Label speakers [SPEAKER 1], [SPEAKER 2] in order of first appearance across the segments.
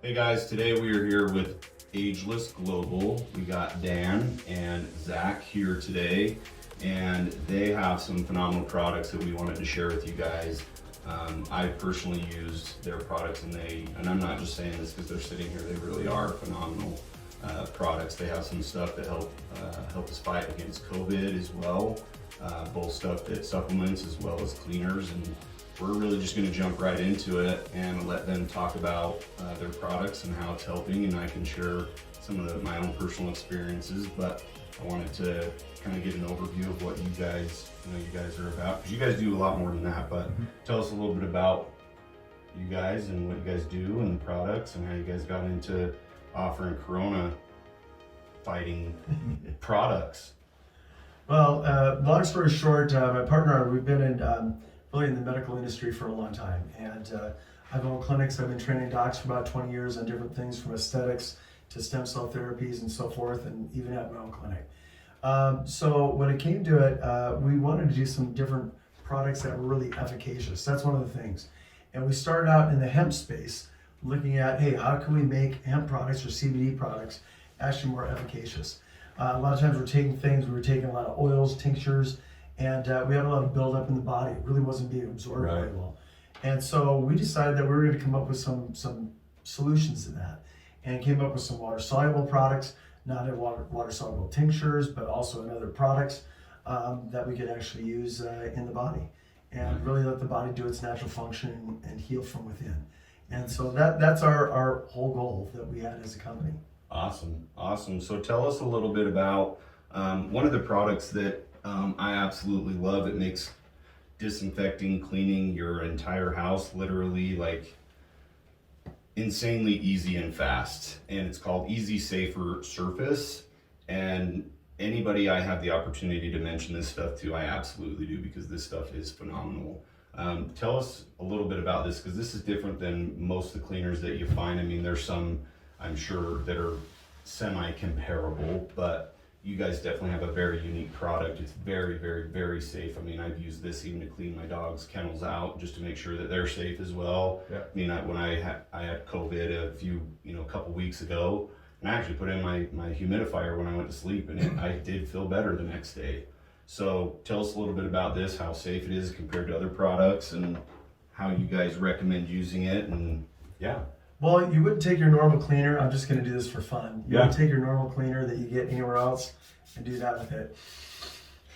[SPEAKER 1] Hey guys, today we are here with Ageless Global. We got Dan and Zach here today, and they have some phenomenal products that we wanted to share with you guys. I personally used their products, and I'm not just saying this because they're sitting here, they really are phenomenal products. They have some stuff that help us fight against COVID as well, both stuff that supplements as well as cleaners, and we're really just going to jump right into it and let them talk about their products and how it's helping, and I can share some of my own personal experiences, but I wanted to kind of get an overview of what you guys are about, because you guys do a lot more than that. But tell us a little bit about you guys and what you guys do and the products and how you guys got into offering corona fighting products.
[SPEAKER 2] Well, long story short, my partner and I, we've been really in the medical industry for a long time, and I've owned clinics. I've been training docs for about 20 years on different things, from aesthetics to stem cell therapies and so forth, and even have my own clinic. So when it came to it, we wanted to do some different products that were really efficacious. That's one of the things. And we started out in the hemp space, looking at, hey, how can we make hemp products or CBD products actually more efficacious? A lot of times we were taking a lot of oils, tinctures, and we had a lot of buildup in the body. It really wasn't being absorbed very well. And so we decided that we were going to come up with some solutions to that, and came up with some water-soluble products, not in water-soluble tinctures, but also in other products that we could actually use in the body, and really let the body do its natural function and heal from within. And so that's our whole goal that we had as a company.
[SPEAKER 1] Awesome. So tell us a little bit about one of the products that I absolutely love. It makes disinfecting, cleaning your entire house literally like insanely easy and fast, and it's called ezsafersurface. And anybody I have the opportunity to mention this stuff to, I absolutely do, because this stuff is phenomenal. Tell us a little bit about this, because this is different than most of the cleaners that you find. I mean, there's some, I'm sure, that are semi-comparable, but you guys definitely have a very unique product. It's very, very, very safe. I mean, I've used this even to clean my dog's kennels out, just to make sure that they're safe as well. Yeah. I mean, when I had COVID a couple weeks ago, and I actually put in my humidifier when I went to sleep, and I did feel better the next day. So tell us a little bit about this, how safe it is compared to other products, and how you guys recommend using it, and yeah.
[SPEAKER 2] Well, you wouldn't take your normal cleaner. I'm just going to do this for fun. You wouldn't take your normal cleaner that you get anywhere else and do that with it,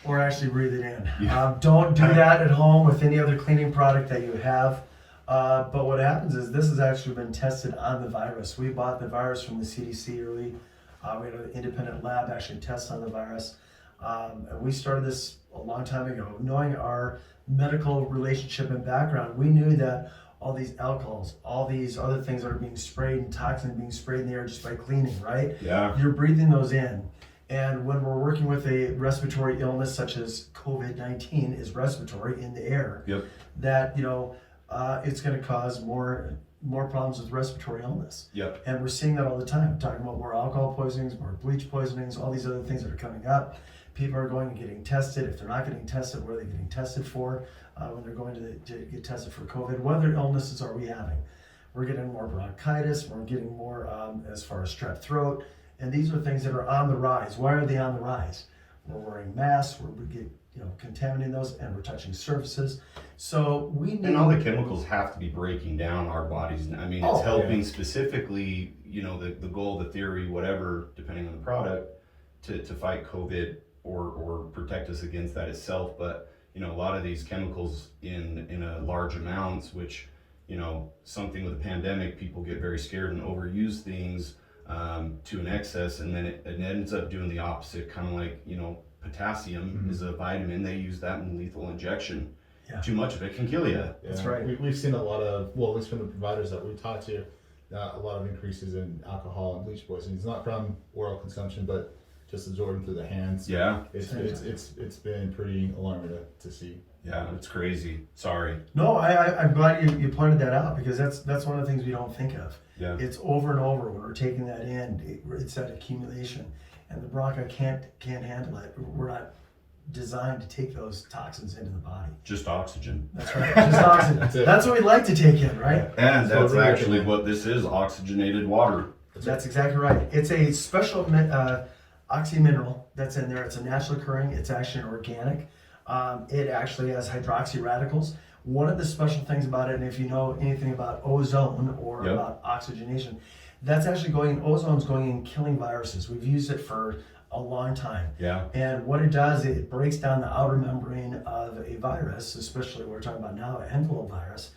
[SPEAKER 2] or actually breathe it in. Yeah. Don't do that at home with any other cleaning product that you have. But what happens is this has actually been tested on the virus. We bought the virus from the CDC early. We had an independent lab actually test on the virus. And we started this a long time ago. Knowing our medical relationship and background, we knew that all these alcohols, all these other things that are being sprayed, and toxins being sprayed in the air just by cleaning, right? Yeah. You're breathing those in. And when we're working with a respiratory illness such as COVID-19 is respiratory in the air, that it's going to cause more problems with respiratory illness. Yep. And we're seeing that all the time. We're talking about more alcohol poisonings, more bleach poisonings, all these other things that are coming up. People are going and getting tested. If they're not getting tested, what are they getting tested for? When they're going to get tested for COVID, what other illnesses are we having? We're getting more bronchitis. We're getting more as far as strep throat. And these are things that are on the rise. Why are they on the rise? We're wearing masks. We're contaminating those, and we're touching surfaces. So we need.
[SPEAKER 1] And all the chemicals have to be breaking down our bodies. I mean, it's helping specifically, the goal, the theory, whatever, depending on the product, to fight COVID or protect us against that itself. But a lot of these chemicals in a large amounts, which, something with a pandemic, people get very scared and overuse things to an excess, and then it ends up doing the opposite, kind of like, potassium is a vitamin. They use that in lethal injection. Yeah. Too much of it can kill you.
[SPEAKER 3] Yeah. That's right. We've seen a lot of, at least from the providers that we talked to, a lot of increases in alcohol and bleach poisoning. It's not from oral consumption, but just absorbing through the hands.
[SPEAKER 1] Yeah.
[SPEAKER 3] It's been pretty alarming to see.
[SPEAKER 1] Yeah, it's crazy. Sorry.
[SPEAKER 2] No, I'm glad you pointed that out, because that's one of the things we don't think of. Yeah. It's over and over when we're taking that in. It's that accumulation, and the bronchi can't handle it. We're not designed to take those toxins into the body.
[SPEAKER 1] Just oxygen.
[SPEAKER 2] That's right, just oxygen.
[SPEAKER 3] That's
[SPEAKER 2] What we like to take in, right?
[SPEAKER 1] And
[SPEAKER 3] So
[SPEAKER 1] that's
[SPEAKER 3] we're
[SPEAKER 1] actually
[SPEAKER 3] recommend-
[SPEAKER 1] what this is, oxygenated water.
[SPEAKER 2] That's exactly right. It's a special oxymineral that's in there. It's a naturally occurring. It's actually an organic. It actually has hydroxy radicals. One of the special things about it, and if you know anything about ozone or
[SPEAKER 1] Yep.
[SPEAKER 2] about oxygenation, that's actually ozone's going and killing viruses. We've used it for a long time.
[SPEAKER 1] Yeah.
[SPEAKER 2] And what it does, it breaks down the outer membrane of a virus, especially what we're talking about now, an enterovirus,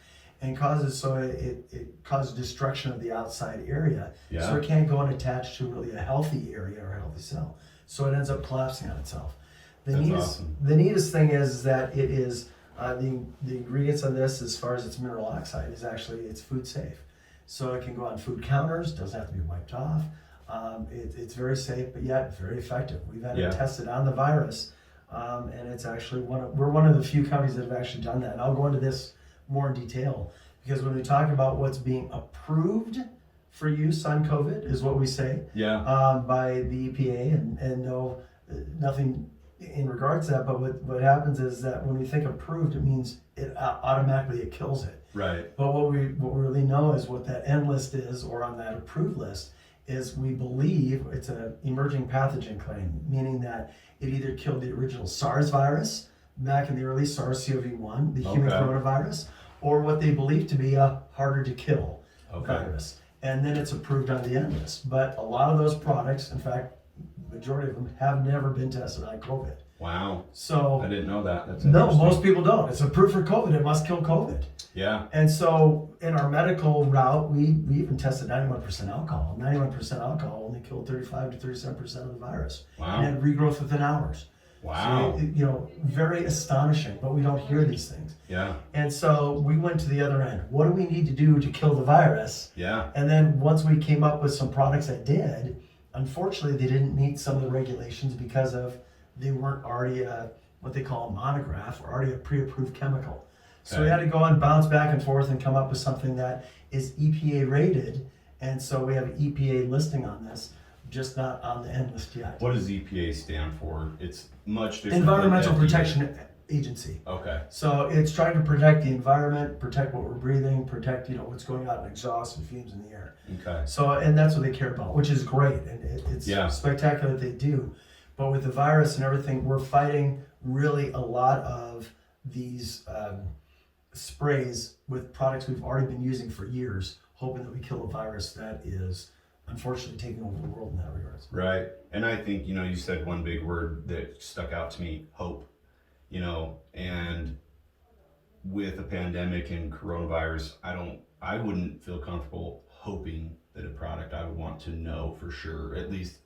[SPEAKER 2] and causes it causes destruction of the outside area.
[SPEAKER 1] Yeah.
[SPEAKER 2] So it can't go and attach to really a healthy area or a healthy cell. So it ends up collapsing on itself.
[SPEAKER 1] That's awesome.
[SPEAKER 2] The neatest thing is that it is the ingredients of this, as far as its mineral oxide, is actually it's food safe. So it can go on food counters, doesn't have to be wiped off. It's very safe, but yet very effective. We've had
[SPEAKER 1] Yeah.
[SPEAKER 2] it tested on the virus, and it's actually we're one of the few companies that have actually done that. And I'll go into this more in detail, because when we talk about what's being approved for use on COVID, is what we say
[SPEAKER 1] Yeah.
[SPEAKER 2] by the EPA, and no, nothing in regards to that. But what happens is that when we think approved, it means it automatically it kills it.
[SPEAKER 1] Right.
[SPEAKER 2] But what we really know is what that N list is, or on that approved list, is we believe it's an emerging pathogen claim, meaning that it either killed the original SARS virus back in the early SARS-CoV-1, the human
[SPEAKER 1] Okay.
[SPEAKER 2] coronavirus, or what they believe to be a harder to kill
[SPEAKER 1] Okay.
[SPEAKER 2] virus. And then it's approved on the N list. But a lot of those products, in fact, majority of them have never been tested on COVID.
[SPEAKER 1] Wow.
[SPEAKER 2] So
[SPEAKER 1] I didn't know that. That's
[SPEAKER 2] no,
[SPEAKER 1] interesting.
[SPEAKER 2] most people don't. It's approved for COVID. It must kill COVID.
[SPEAKER 1] Yeah.
[SPEAKER 2] And so in our medical route, we even tested 91% alcohol. 91% alcohol only killed 35 to 37% of the virus.
[SPEAKER 1] Wow.
[SPEAKER 2] And had regrowth within hours.
[SPEAKER 1] Wow.
[SPEAKER 2] So, very astonishing, but we don't hear these things.
[SPEAKER 1] Yeah.
[SPEAKER 2] And so we went to the other end. What do we need to do to kill the virus?
[SPEAKER 1] Yeah.
[SPEAKER 2] And then once we came up with some products that did, unfortunately they didn't meet some of the regulations because they weren't already what they call a monograph, or already a pre-approved chemical. So we
[SPEAKER 1] Okay.
[SPEAKER 2] had to go and bounce back and forth and come up with something that is EPA rated. And so we have an EPA listing on this, just not on the N list yet.
[SPEAKER 1] What does EPA stand for? It's much different.
[SPEAKER 2] Environmental
[SPEAKER 1] than FDA.
[SPEAKER 2] Protection Agency.
[SPEAKER 1] Okay.
[SPEAKER 2] So it's trying to protect the environment, protect what we're breathing, protect what's going out in exhaust and fumes in the air.
[SPEAKER 1] Okay.
[SPEAKER 2] So, and that's what they care about, which is great, and it's
[SPEAKER 1] Yeah.
[SPEAKER 2] spectacular that they do. But with the virus and everything, we're fighting really a lot of these sprays with products we've already been using for years, hoping that we kill a virus that is unfortunately taking over the world in that regards.
[SPEAKER 1] Right. And I think, you said one big word that stuck out to me, hope. And with a pandemic and coronavirus, I wouldn't feel comfortable hoping that a product I would want to know for sure, at least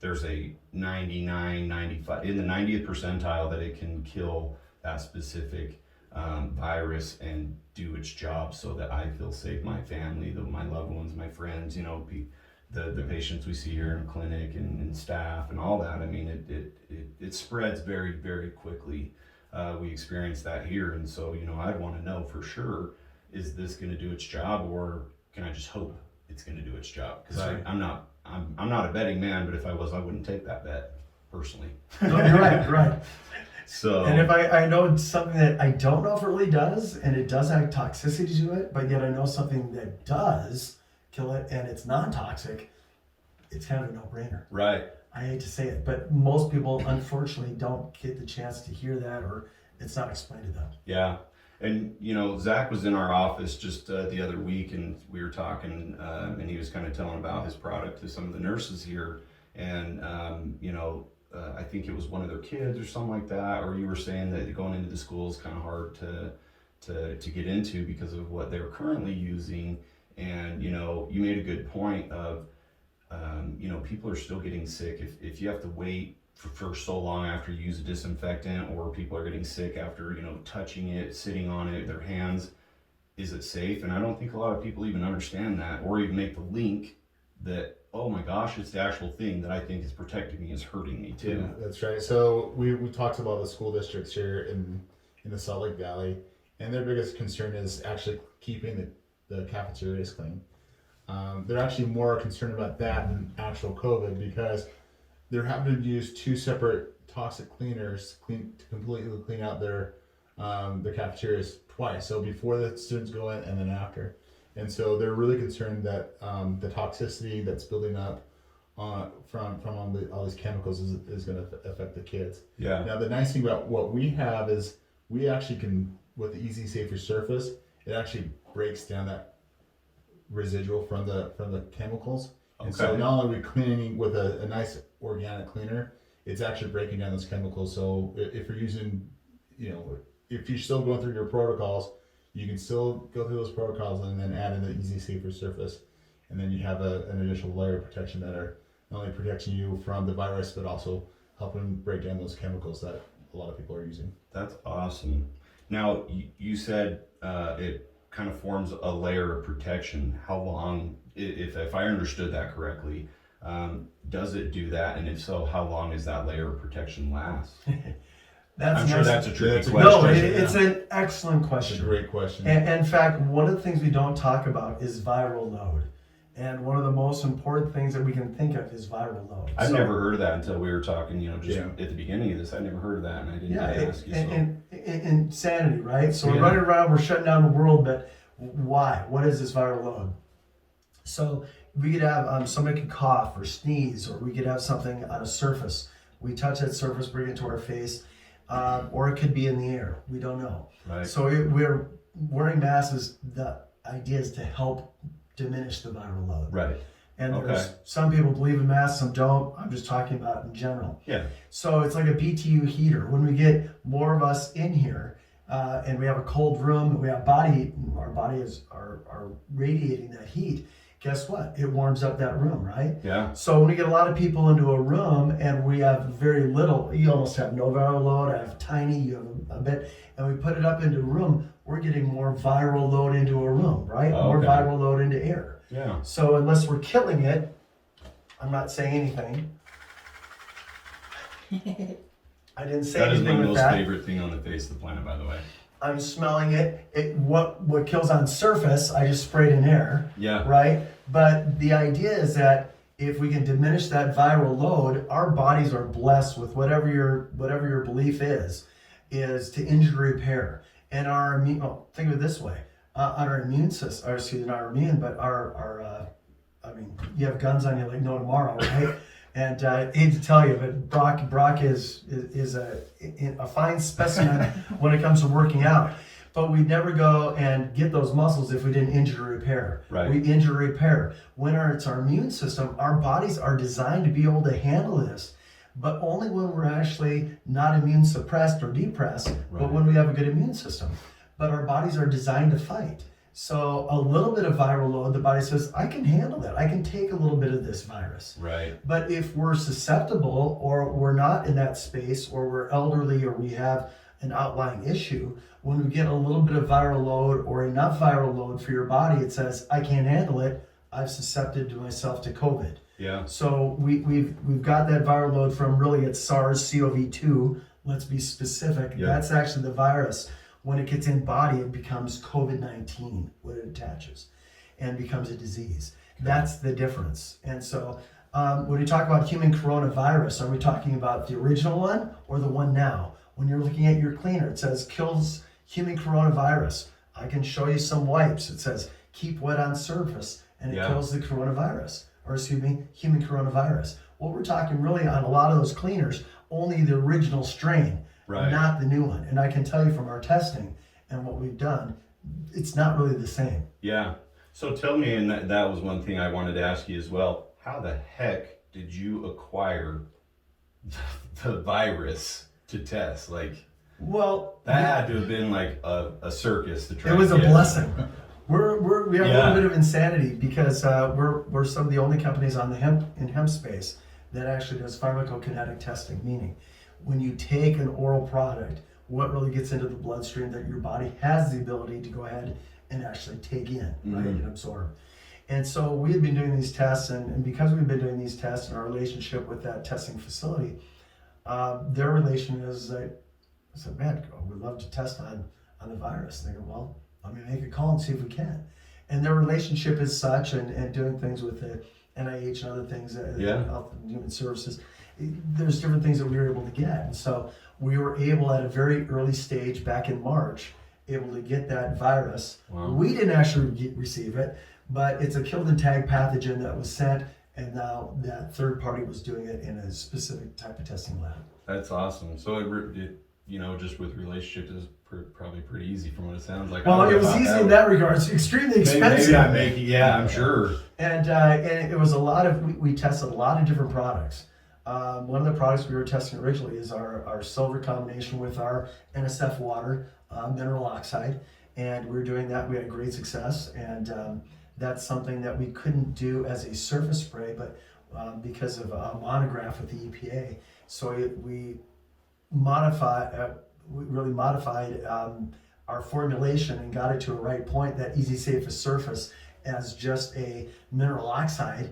[SPEAKER 1] there's a 99, 95, in the 90th percentile that it can kill that specific virus and do its job so that I feel safe, my family, my loved ones, my friends, the patients we see here in clinic and staff and all that. I mean, it spreads very, very quickly. We experience that here. And so, I'd want to know for sure, is this going to do its job, or can I just hope it's going to do its job? Because I'm not a betting man, but if I was, I wouldn't take that bet personally.
[SPEAKER 2] No, you're right, right.
[SPEAKER 1] So,
[SPEAKER 2] And if I know something that I don't know if it really does, and it does have toxicity to it, but yet I know something that does kill it and it's non-toxic, it's kind of a no-brainer.
[SPEAKER 1] right.
[SPEAKER 2] I hate to say it, but most people unfortunately don't get the chance to hear that, or it's not explained to them.
[SPEAKER 1] Yeah. And, Zach was in our office just the other week, and we were talking, and he was kind of telling about his product to some of the nurses here. And, I think it was one of their kids or something like that, or you were saying that going into the school is kind of hard to get into because of what they're currently using. And, you made a good point of, people are still getting sick. If you have to wait for so long after you use a disinfectant, or people are getting sick after, touching it, sitting on it, their hands, is it safe? And I don't think a lot of people even understand that, or even make the link that, oh my gosh, it's the actual thing that I think is protecting me is hurting me too.
[SPEAKER 3] Yeah, that's right. So we talked about the school districts here in the Salt Lake Valley, and their biggest concern is actually keeping the cafeterias clean. They're actually more concerned about that than actual COVID, because they're having to use two separate toxic cleaners to completely clean out their cafeterias twice. So before the students go in and then after. And so they're really concerned that the toxicity that's building up from all these chemicals is going to affect the kids.
[SPEAKER 1] Yeah.
[SPEAKER 3] Now the nice thing about what we have is we actually can, with the ezsafersurface, it actually breaks down that residual from the chemicals. And so
[SPEAKER 1] Okay.
[SPEAKER 3] not only are we cleaning with a nice organic cleaner, it's actually breaking down those chemicals. So if you're using, if you're still going through your protocols, you can still go through those protocols and then add in the ezsafersurface, and then you have an additional layer of protection that are not only protecting you from the virus, but also helping break down those chemicals that a lot of people are using.
[SPEAKER 1] That's awesome. Now, you said it kind of forms a layer of protection. How long, if I understood that correctly, does it do that? And if so, how long does that layer of protection last? I'm sure that's a tricky question.
[SPEAKER 2] No, it's an excellent
[SPEAKER 3] That's
[SPEAKER 2] question.
[SPEAKER 3] a great question.
[SPEAKER 2] And in fact, one of the things we don't talk about is viral load. And one of the most important things that we can think of is viral load.
[SPEAKER 1] I've never heard of that until we were talking, just
[SPEAKER 3] Yeah.
[SPEAKER 1] at the beginning of this. I never heard of that, and I didn't
[SPEAKER 2] Yeah,
[SPEAKER 1] ask you. So.
[SPEAKER 2] insanity, right? So we're
[SPEAKER 1] Yeah.
[SPEAKER 2] running around, we're shutting down the world, but why? What is this viral load? So we could have somebody could cough or sneeze, or we could have something on a surface. We touch that surface, bring it to our face, or it could be in the air. We don't know.
[SPEAKER 1] Right.
[SPEAKER 2] So we're wearing masks. The idea is to help diminish the viral load.
[SPEAKER 1] Right.
[SPEAKER 2] And
[SPEAKER 1] Okay.
[SPEAKER 2] there's some people believe in masks, some don't. I'm just talking about in general.
[SPEAKER 1] Yeah.
[SPEAKER 2] So it's like a BTU heater. When we get more of us in here, and we have a cold room, and we have body heat, and our bodies are radiating that heat, guess what? It warms up that room, right?
[SPEAKER 1] Yeah.
[SPEAKER 2] So when we get a lot of people into a room and we have very little, you almost have no viral load, I have tiny, you have a bit, and we put it up into a room, we're getting more viral load into a room, right?
[SPEAKER 1] Oh,
[SPEAKER 2] More
[SPEAKER 1] okay.
[SPEAKER 2] viral load into air.
[SPEAKER 1] Yeah.
[SPEAKER 2] So unless we're killing it, I'm not saying anything. I didn't say
[SPEAKER 1] That is my
[SPEAKER 2] anything with
[SPEAKER 1] most
[SPEAKER 2] that.
[SPEAKER 1] favorite thing on the face of the planet, by the way.
[SPEAKER 2] I'm smelling it. What kills on surface, I just sprayed in air,
[SPEAKER 1] Yeah.
[SPEAKER 2] right? But the idea is that if we can diminish that viral load, our bodies are blessed with whatever your belief is to injury repair. And our immune, think of it this way, on our immune system, or excuse me, not our immune, but I mean, you have guns on you like no tomorrow, right? And I hate to tell you, but Brock is a fine specimen when it comes to working out. But we never go and get those muscles if we didn't injury repair.
[SPEAKER 1] Right.
[SPEAKER 2] We injury repair. When it's our immune system, our bodies are designed to be able to handle this, but only when we're actually not immune suppressed or depressed,
[SPEAKER 1] Right.
[SPEAKER 2] but when we have a good immune system. But our bodies are designed to fight. So a little bit of viral load, the body says, I can handle that. I can take a little bit of this virus.
[SPEAKER 1] Right.
[SPEAKER 2] But if we're susceptible, or we're not in that space, or we're elderly, or we have an outlying issue, when we get a little bit of viral load or enough viral load for your body, it says, I can't handle it. I've susceptible to myself to COVID.
[SPEAKER 1] Yeah.
[SPEAKER 2] So we've got that viral load from, really, it's SARS-CoV-2. Let's be specific.
[SPEAKER 1] Yeah.
[SPEAKER 2] That's actually the virus. When it gets in body, it becomes COVID-19 when it attaches and becomes a disease. That's the difference. And so when we talk about human coronavirus, are we talking about the original one or the one now? When you're looking at your cleaner, it says kills human coronavirus. I can show you some wipes. It says keep wet on surface, and it
[SPEAKER 1] Yeah.
[SPEAKER 2] kills the coronavirus, or excuse me, human coronavirus. What we're talking really on a lot of those cleaners, only the original strain.
[SPEAKER 1] Right.
[SPEAKER 2] Not the new one. And I can tell you from our testing and what we've done, it's not really the same.
[SPEAKER 1] Yeah. So tell me, and that was one thing I wanted to ask you as well. How the heck did you acquire the virus to test? Like,
[SPEAKER 2] Well,
[SPEAKER 1] that had to have been like a circus to try.
[SPEAKER 2] it was
[SPEAKER 1] to
[SPEAKER 2] a
[SPEAKER 1] get.
[SPEAKER 2] blessing. We have a
[SPEAKER 1] Yeah.
[SPEAKER 2] little bit of insanity because we're some of the only companies on the hemp space that actually does pharmacokinetic testing, meaning when you take an oral product, what really gets into the bloodstream that your body has the ability to go ahead and actually take in, right, and absorb. And so we had been doing these tests, and because we've been doing these tests and our relationship with that testing facility, their relation is I said, man, we'd love to test on the virus. And they go, well, let me make a call and see if we can. And their relationship is such, and doing things with the NIH and other things,
[SPEAKER 1] Yeah.
[SPEAKER 2] Health and Human Services, there's different things that we were able to get. And so we were able at a very early stage back in March, able to get that virus.
[SPEAKER 1] Wow.
[SPEAKER 2] We didn't actually receive it, but it's a killed and tagged pathogen that was sent, and now that third party was doing it in a specific type of testing lab.
[SPEAKER 1] That's awesome. So it you know, just with relationships is probably pretty easy from what it sounds like.
[SPEAKER 2] Well, it was easy in that regard. It's extremely expensive.
[SPEAKER 1] Maybe not making, yeah, I'm sure.
[SPEAKER 2] And it was a lot of, we tested a lot of different products. One of the products we were testing originally is our silver combination with our NSF water, mineral oxide. And we were doing that, we had great success. And that's something that we couldn't do as a surface spray, but because of a monograph with the EPA. So we really modified our formulation and got it to a right point that ezsafersurface as just a mineral oxide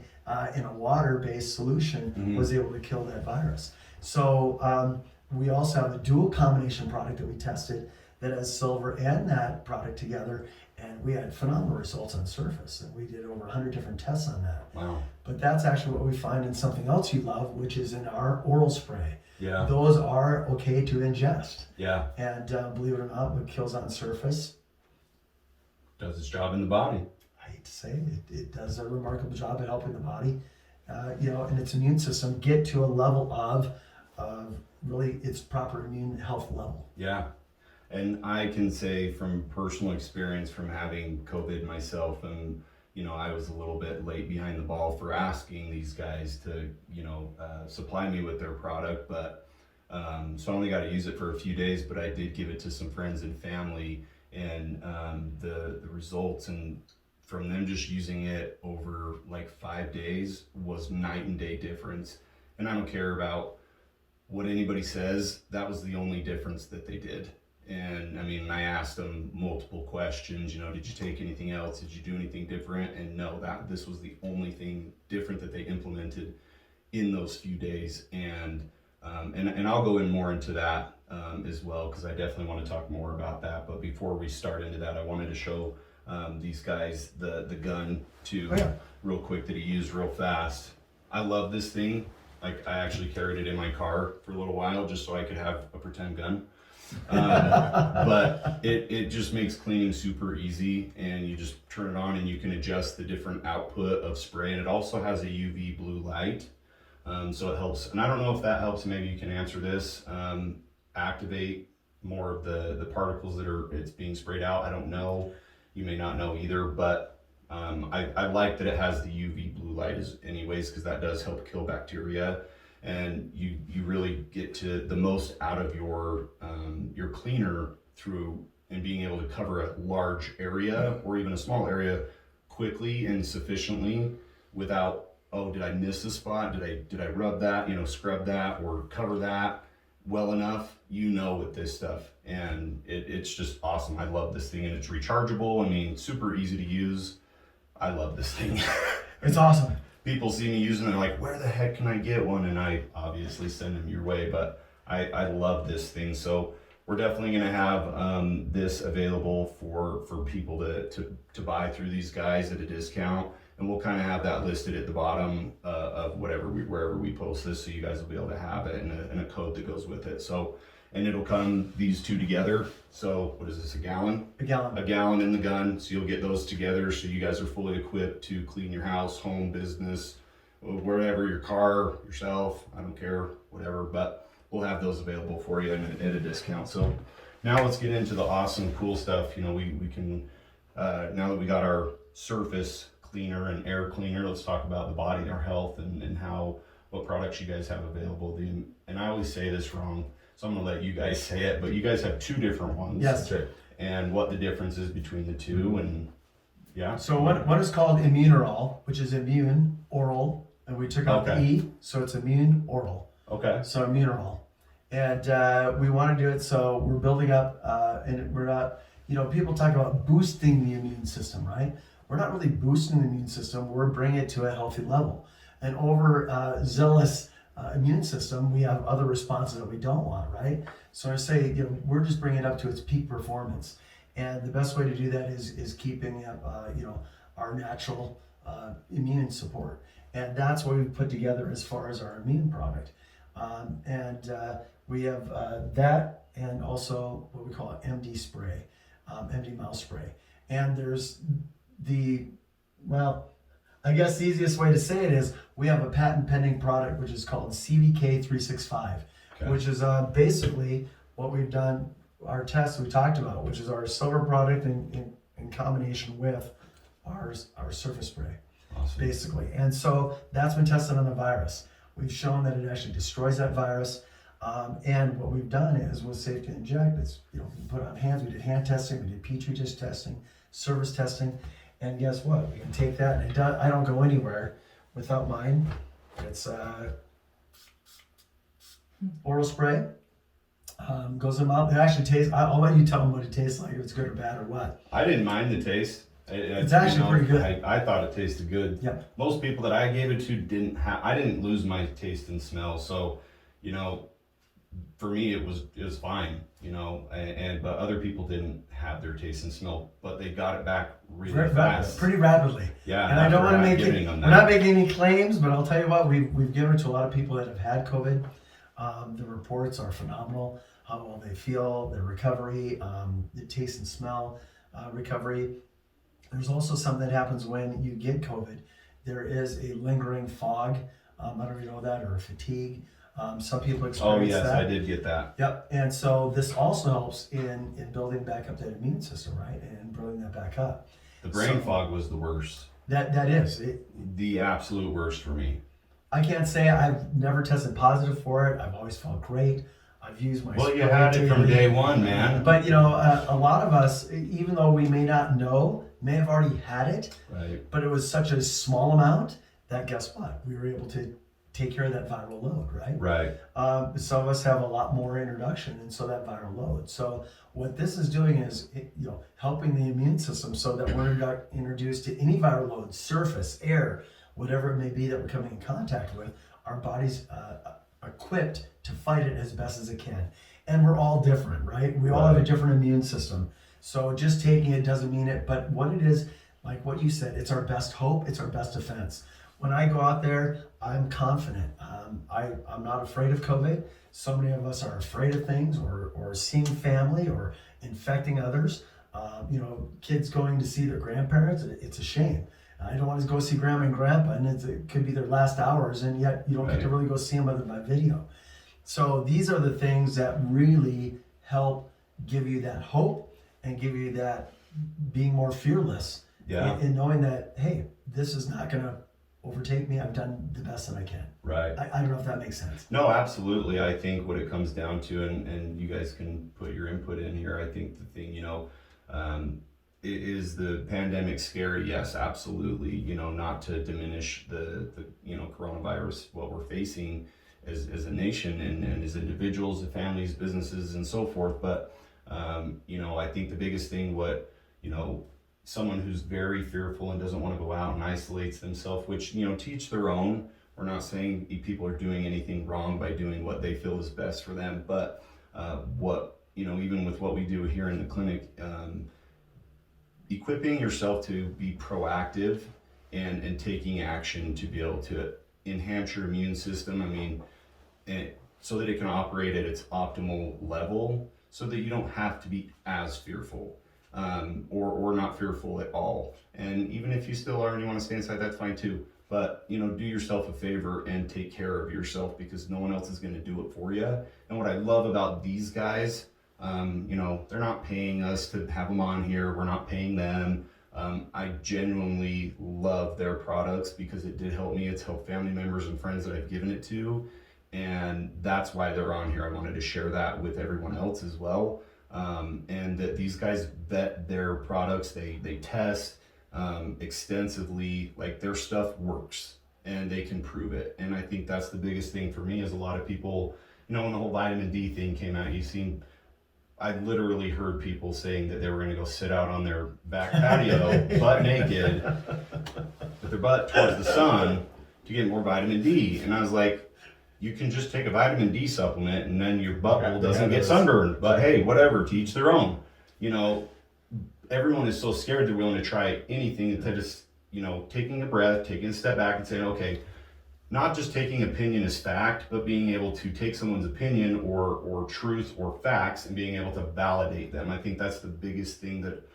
[SPEAKER 2] in a water-based solution was able to kill that virus. So we also have a dual combination product that we tested that has silver and that product together, and we had phenomenal results on surface. And we did over 100 different tests on that.
[SPEAKER 1] Wow.
[SPEAKER 2] But that's actually what we find in something else you love, which is in our oral spray.
[SPEAKER 1] Yeah.
[SPEAKER 2] Those are okay to ingest.
[SPEAKER 1] Yeah.
[SPEAKER 2] And believe it or not, what kills on surface,
[SPEAKER 1] Does its job in the body.
[SPEAKER 2] I hate to say it does a remarkable job at helping the body, and its immune system get to a level of really its proper immune health level.
[SPEAKER 1] Yeah. And I can say from personal experience from having COVID myself, and I was a little bit late behind the ball for asking these guys to, supply me with their product, but so I only got to use it for a few days, but I did give it to some friends and family, and the results and from them just using it over like 5 days was night and day difference. And I don't care about what anybody says, that was the only difference that they did. And I asked them multiple questions, did you take anything else? Did you do anything different? And no, this was the only thing different that they implemented in those few days. And I'll go in more into that as well, because I definitely want to talk more about that. But before we start into that, I wanted to show these guys the gun too, real quick, that he used real fast. I love this thing. Like, I actually carried it in my car for a little while just so I could have a pretend gun. But it just makes cleaning super easy, and you just turn it on and you can adjust the different output of spray, and it also has a UV blue light, so it helps. And I don't know if that helps, maybe you can answer this, activate more of the particles that it's being sprayed out. I don't know, you may not know either, but I like that it has the UV blue light anyways, because that does help kill bacteria. And you really get to the most out of your cleaner through and being able to cover a large area or even a small area quickly and sufficiently without, oh, did I miss a spot? Did I rub that, scrub that or cover that well enough? With this stuff, and it's just awesome. I love this thing, and it's rechargeable. Super easy to use. I love this thing.
[SPEAKER 2] It's awesome.
[SPEAKER 1] People see me using it, they're like, where the heck can I get one? And I obviously send them your way, but I love this thing. So we're definitely going to have this available for people to buy through these guys at a discount. And we'll kind of have that listed at the bottom of wherever we post this, so you guys will be able to have it and a code that goes with it. So, and it'll come these two together. So what is this, a gallon?
[SPEAKER 2] A gallon.
[SPEAKER 1] A gallon in the gun. So you'll get those together, so you guys are fully equipped to clean your house, home, business, wherever, your car, yourself, I don't care, whatever, but we'll have those available for you at a discount. So now let's get into the awesome, cool stuff. We can, now that we got our surface cleaner and air cleaner, let's talk about the body, our health, and what products you guys have available. And I always say this wrong, so I'm gonna let you guys say it, but you guys have two different ones.
[SPEAKER 2] Yes.
[SPEAKER 3] That's right.
[SPEAKER 1] And what the difference is between the two, and yeah.
[SPEAKER 2] So one is called Immunorol, which is immune oral, and we took out the E, so it's immune oral.
[SPEAKER 1] Okay.
[SPEAKER 2] So Immunorol, and we want to do it so we're building up, and we're not. People talk about boosting the immune system, right? We're not really boosting the immune system. We're bringing it to a healthy level. And over zealous immune system, we have other responses that we don't want, right? So I say, we're just bringing it up to its peak performance. And the best way to do that is keeping up, our natural immune support. And that's what we put together as far as our immune product. We have that, and also what we call MD spray, MD mouse spray. And there's I guess the easiest way to say it is we have a patent pending product which is called CVK 365, which is basically what we've done, our tests we talked about, which is our silver product in combination with our surface spray.
[SPEAKER 1] Awesome.
[SPEAKER 2] Basically. And so that's been tested on a virus. We've shown that it actually destroys that virus. And what we've done is with Safe to Inject, it's, you put it on hands. We did hand testing, we did Petri dish testing, service testing. And guess what? We can take that, and I don't go anywhere without mine. It's oral spray. Goes in the mouth. It actually tastes, I'll let you tell them what it tastes like, if it's good or bad or what.
[SPEAKER 1] I didn't mind the taste.
[SPEAKER 2] It's actually pretty good.
[SPEAKER 1] I thought it tasted good.
[SPEAKER 2] Yep.
[SPEAKER 1] Most people that I gave it to I didn't lose my taste and smell. So, for me it was fine, but other people didn't have their taste and smell, but they got it back really fast.
[SPEAKER 2] Pretty rapidly.
[SPEAKER 1] Yeah.
[SPEAKER 2] And I don't want to make it, we're not making any claims, but I'll tell you what, we've given it to a lot of people that have had COVID. The reports are phenomenal, how well they feel, their recovery, the taste and smell recovery. There's also something that happens when you get COVID. There is a lingering fog. I don't know if you know that, or fatigue. Some people experience that.
[SPEAKER 1] Oh yes, I did get that.
[SPEAKER 2] Yep. And so this also helps in building back up that immune system, right? And building that back up.
[SPEAKER 1] The brain fog was the worst.
[SPEAKER 2] That is.
[SPEAKER 1] The absolute worst for me.
[SPEAKER 2] I can't say I've never tested positive for it. I've always felt great. I've used my
[SPEAKER 1] Well, you had it from day one, man.
[SPEAKER 2] But a lot of us, even though we may not know, may have already had it.
[SPEAKER 1] Right.
[SPEAKER 2] But it was such a small amount that, guess what? We were able to take care of that viral load, right?
[SPEAKER 1] Right.
[SPEAKER 2] Some of us have a lot more introduction, and so that viral load. So what this is doing is, helping the immune system so that we're introduced to any viral load, surface, air, whatever it may be that we're coming in contact with. Our body's equipped to fight it as best as it can. And we're all different, right? We all have a different immune system. So just taking it doesn't mean it, but what it is, like what you said, it's our best hope, it's our best defense. When I go out there, I'm confident. I'm not afraid of COVID. So many of us are afraid of things, or seeing family, or infecting others. Kids going to see their grandparents, it's a shame. I don't want to go see grandma and grandpa, and it could be their last hours, and yet you don't get to really go see them other than by video. So these are the things that really help give you that hope and give you that being more fearless in knowing that, hey, this is not going to overtake me. I've done the best that I can.
[SPEAKER 1] Right.
[SPEAKER 2] I don't know if that makes sense.
[SPEAKER 1] No, absolutely. I think what it comes down to, and you guys can put your input in here, I think the thing, is the pandemic scary? Yes, absolutely. Not to diminish the coronavirus, what we're facing as a nation and as individuals, and families, businesses, and so forth. But, I think the biggest thing, someone who's very fearful and doesn't want to go out and isolates themselves, which, teach their own. We're not saying people are doing anything wrong by doing what they feel is best for them. But even with what we do here in the clinic, equipping yourself to be proactive and taking action to be able to enhance your immune system, so that it can operate at its optimal level, so that you don't have to be as fearful, or not fearful at all. And even if you still are and you want to stay inside, that's fine too. But, do yourself a favor and take care of yourself, because no one else is going to do it for you. And what I love about these guys, they're not paying us to have them on here. We're not paying them. I genuinely love their products because it did help me. It's helped family members and friends that I've given it to. And that's why they're on here. I wanted to share that with everyone else as well. And that these guys vet their products. They test extensively, like their stuff works and they can prove it. And I think that's the biggest thing for me, is a lot of people, when the whole vitamin D thing came out, I literally heard people saying that they were going to go sit out on their back patio butt naked with their butt towards the sun to get more vitamin D. And I was like, you can just take a vitamin D supplement and then your butthole doesn't get sunburned. But hey, whatever, to each their own. Everyone is so scared they're willing to try anything instead of, taking a breath, taking a step back and saying, okay, not just taking opinion as fact, but being able to take someone's opinion or truth or facts and being able to validate them. I think that's the biggest thing that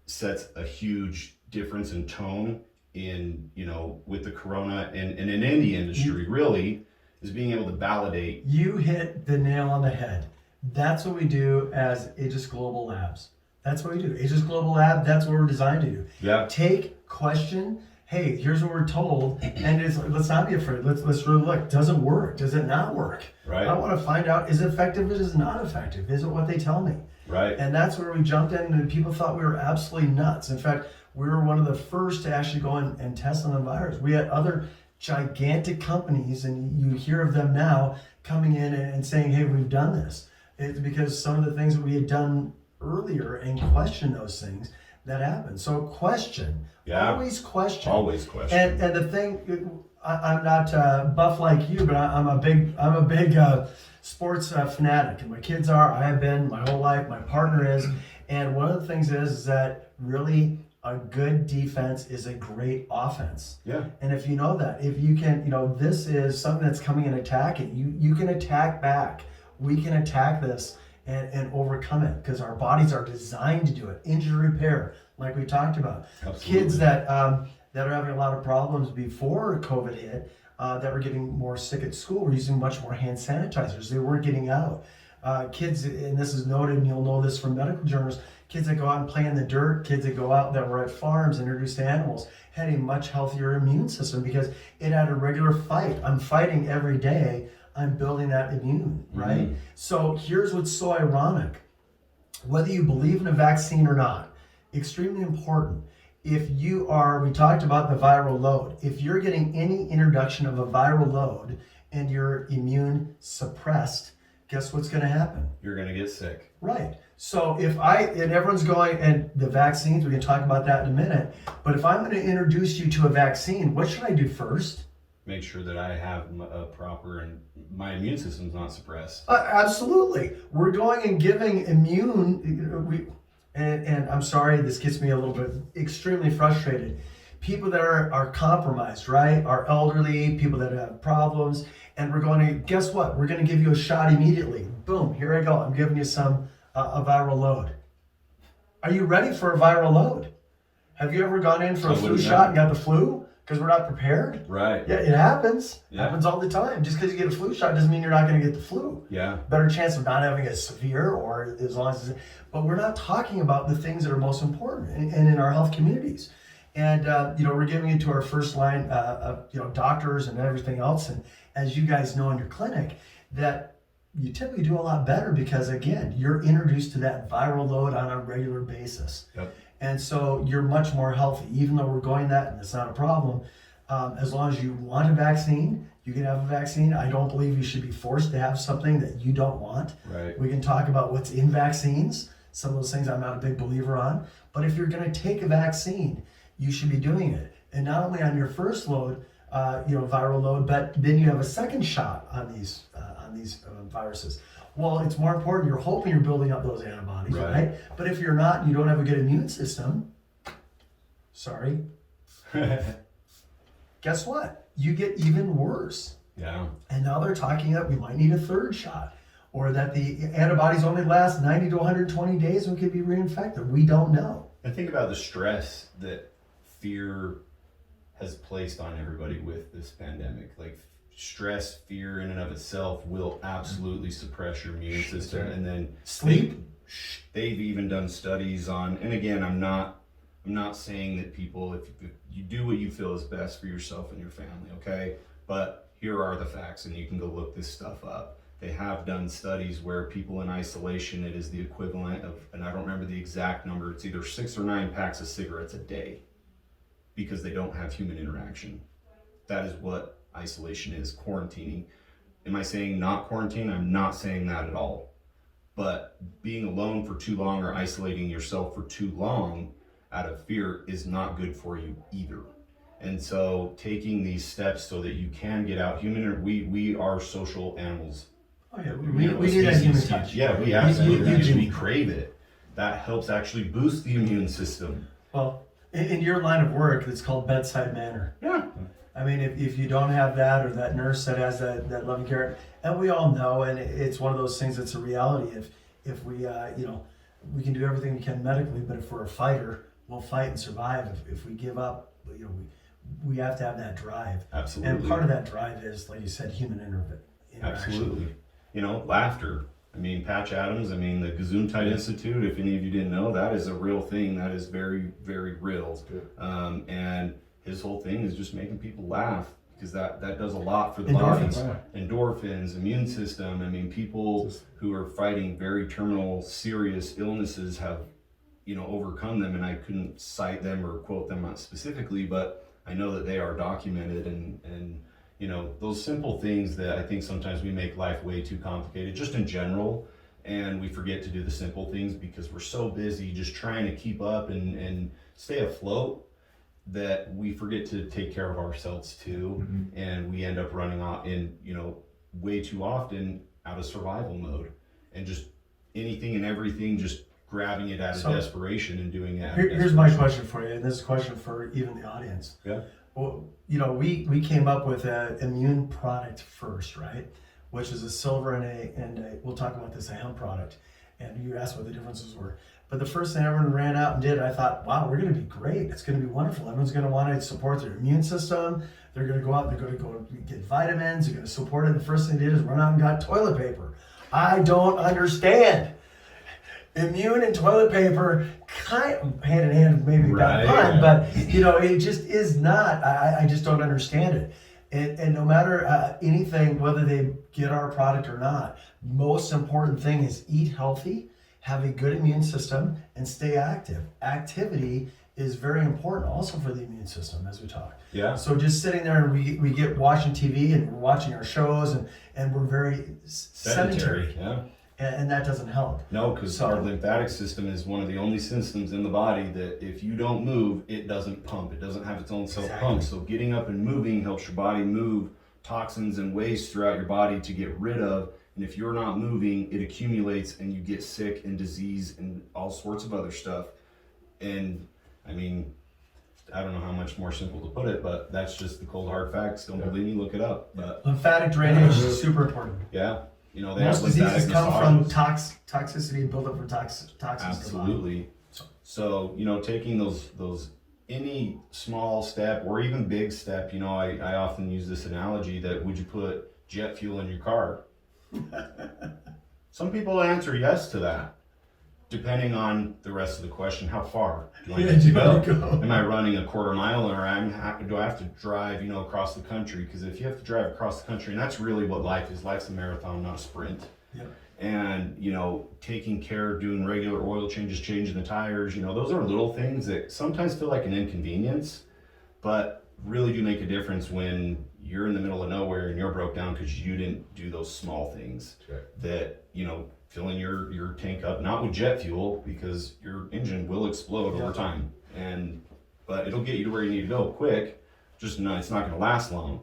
[SPEAKER 1] sets a huge difference in tone in, you know, with the corona and in any industry really, is being able to validate.
[SPEAKER 2] You hit the nail on the head. That's what we do as Ageless Global Labs. That's what we do. Ageless Global Lab, that's what we're designed to do.
[SPEAKER 1] Yeah.
[SPEAKER 2] Take, question, hey, here's what we're told, and it's like, let's not be afraid. Let's really look. Does it work? Does it not work?
[SPEAKER 1] Right.
[SPEAKER 2] I want to find out, is it effective, is it not effective? Is it what they tell me?
[SPEAKER 1] Right.
[SPEAKER 2] And that's where we jumped in, and people thought we were absolutely nuts. In fact, we were one of the first to actually go and test on the virus. We had other gigantic companies, and you hear of them now coming in and saying, hey, we've done this. It's because some of the things that we had done earlier and question those things that happen. So question.
[SPEAKER 1] Yeah.
[SPEAKER 2] Always question.
[SPEAKER 1] Always question.
[SPEAKER 2] And the thing, I'm not buff like you, but I'm a big sports fanatic, and my kids are. I have been my whole life. My partner is. And one of the things is that really a good defense is a great offense.
[SPEAKER 1] Yeah.
[SPEAKER 2] And if you know that, if you can, you know, this is something that's coming and attacking. You can attack back. We can attack this and overcome it because our bodies are designed to do it. Injury repair, like we talked about.
[SPEAKER 1] Absolutely.
[SPEAKER 2] Kids that are having a lot of problems before COVID hit, that were getting more sick at school, were using much more hand sanitizers. They weren't getting out. Kids, and this is noted, and you'll know this from medical journals, kids that go out and play in the dirt, kids that go out that were at farms, introduced to animals, had a much healthier immune system because it had a regular fight. I'm fighting every day. I'm building that immune, right?
[SPEAKER 1] Mm-hmm.
[SPEAKER 2] So here's what's so ironic. Whether you believe in a vaccine or not, extremely important. If you are, we talked about the viral load. If you're getting any introduction of a viral load and you're immune suppressed, guess what's going to happen?
[SPEAKER 1] You're going to get sick.
[SPEAKER 2] Right. So and everyone's going, and the vaccines, we can talk about that in a minute, but if I'm going to introduce you to a vaccine, what should I do first?
[SPEAKER 1] Make sure that I have a proper and my immune system's not suppressed.
[SPEAKER 2] Absolutely. We're going and giving immune, and I'm sorry, this gets me a little bit extremely frustrated. People that are compromised, right? Are elderly, people that have problems, and we're going to, guess what? We're going to give you a shot immediately. Boom, here I go. I'm giving you a viral load. Are you ready for a viral load? Have you ever gone in for a flu shot and got the flu? Because we're not prepared?
[SPEAKER 1] Right.
[SPEAKER 2] Yeah, it happens.
[SPEAKER 1] Yeah.
[SPEAKER 2] It happens all the time. Just because you get a flu shot doesn't mean you're not going to get the flu.
[SPEAKER 1] Yeah.
[SPEAKER 2] Better chance of not having a severe or as long as but we're not talking about the things that are most important and in our health communities. And, we're giving it to our first line, doctors and everything else. And as you guys know in your clinic, that you typically do a lot better because, again, you're introduced to that viral load on a regular basis.
[SPEAKER 1] Yep.
[SPEAKER 2] And so you're much more healthy, even though we're going that, and it's not a problem. As long as you want a vaccine, you can have a vaccine. I don't believe you should be forced to have something that you don't want.
[SPEAKER 1] Right.
[SPEAKER 2] We can talk about what's in vaccines. Some of those things I'm not a big believer on. But if you're going to take a vaccine, you should be doing it. And not only on your first load, viral load, but then you have a second shot on these viruses. Well, it's more important. You're hoping you're building up those antibodies, right? But if you're not, and you don't have a good immune system, sorry. Guess what? You get even worse.
[SPEAKER 1] Yeah.
[SPEAKER 2] And now they're talking that we might need a third shot, or that the antibodies only last 90 to 120 days and we could be reinfected. We don't know.
[SPEAKER 1] And think about the stress that fear has placed on everybody with this pandemic. Like stress, fear in and of itself will absolutely suppress your immune system. And then
[SPEAKER 2] sleep.
[SPEAKER 1] They've even done studies on, and again, I'm not saying that people, if you do what you feel is best for yourself and your family, okay? But here are the facts, and you can go look this stuff up. They have done studies where people in isolation, it is the equivalent of, and I don't remember the exact number, it's either 6 or 9 packs of cigarettes a day because they don't have human interaction. That is what isolation is, quarantining. Am I saying not quarantine? I'm not saying that at all. But being alone for too long or isolating yourself for too long out of fear is not good for you either. And so taking these steps so that you can get out, we are social animals.
[SPEAKER 2] Oh yeah, we need that human touch.
[SPEAKER 1] Yeah, we absolutely actually crave it. That helps actually boost the immune system.
[SPEAKER 2] Well, in your line of work, it's called bedside manner.
[SPEAKER 1] Yeah.
[SPEAKER 2] I mean, if you don't have that, or that nurse that has that loving care, and we all know, and it's one of those things that's a reality. If we, we can do everything we can medically, but if we're a fighter, we'll fight and survive. If we give up, we have to have that drive.
[SPEAKER 1] Absolutely.
[SPEAKER 2] And part of that drive is, like you said, human interaction.
[SPEAKER 1] Absolutely. Laughter. I mean, Patch Adams, the Gesundheit Institute, if any of you didn't know, that is a real thing. That is very, very real. And his whole thing is just making people laugh, because that does a lot for the body. Endorphins, immune system. People who are fighting very terminal, serious illnesses have, overcome them. And I couldn't cite them or quote them out specifically, but I know that they are documented, and those simple things that I think sometimes we make life way too complicated, just in general, and we forget to do the simple things because we're so busy just trying to keep up and stay afloat, that we forget to take care of ourselves too. Mm-hmm. And we end up running out in, way too often out of survival mode, and just anything and everything, just grabbing it out of desperation and doing it.
[SPEAKER 2] Here's my question for you, and this is a question for even the audience.
[SPEAKER 1] Yeah.
[SPEAKER 2] Well, we came up with an immune product first, right? Which is a silver and a we'll talk about this, a hemp product. And you asked what the differences were. But the first thing everyone ran out and did, I thought, wow, we're going to be great. It's going to be wonderful. Everyone's going to want to support their immune system. They're going to go out, they're going to go get vitamins. They're going to support it. The first thing they did is run out and got toilet paper. I don't understand. Immune and toilet paper, kind of hand in hand, maybe bad pun, but it just is not. I just don't understand it. And no matter anything, whether they get our product or not, most important thing is eat healthy, have a good immune system, and stay active. Activity is very important also for the immune system, as we talk.
[SPEAKER 1] Yeah. So
[SPEAKER 2] just sitting there and we get watching TV and we're watching our shows and we're very sedentary.
[SPEAKER 1] Yeah.
[SPEAKER 2] And that doesn't help.
[SPEAKER 1] No, because our lymphatic system is one of the only systems in the body that if you don't move, it doesn't pump. It doesn't have its own self-pump. So getting up and moving helps your body move toxins and waste throughout your body to get rid of. And if you're not moving, it accumulates and you get sick and disease and all sorts of other stuff. And I don't know how much more simple to put it, but that's just the cold hard facts. Don't believe me, look it up. But
[SPEAKER 2] lymphatic drainage is super important.
[SPEAKER 1] Yeah.
[SPEAKER 2] Most diseases come from toxicity and buildup from toxins.
[SPEAKER 1] Absolutely. So taking those any small step or even big step, I often use this analogy that would you put jet fuel in your car? Some people answer yes to that, depending on the rest of the question. How far do I need to go? Am I running a quarter mile, or do I have to drive, across the country? Because if you have to drive across the country, and that's really what life is. Life's a marathon, not a sprint.
[SPEAKER 2] Yep.
[SPEAKER 1] And, taking care, doing regular oil changes, changing the tires, those are little things that sometimes feel like an inconvenience, but really do make a difference when you're in the middle of nowhere and you're broke down because you didn't do those small things.
[SPEAKER 3] Sure.
[SPEAKER 1] That, filling your tank up, not with jet fuel, because your engine will explode over time, but it'll get you to where you need to go quick, just it's not going to last long.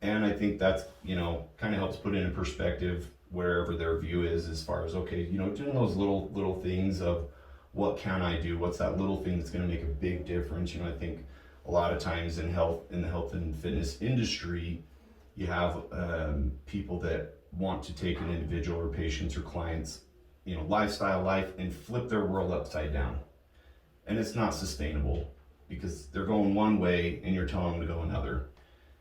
[SPEAKER 1] And I think that's, kind of helps put into perspective wherever their view is as far as, okay, doing those little things of what can I do? What's that little thing that's going to make a big difference? I think a lot of times in the health and fitness industry, you have people that want to take an individual or patients or clients, lifestyle life and flip their world upside down. And it's not sustainable because they're going one way and you're telling them to go another.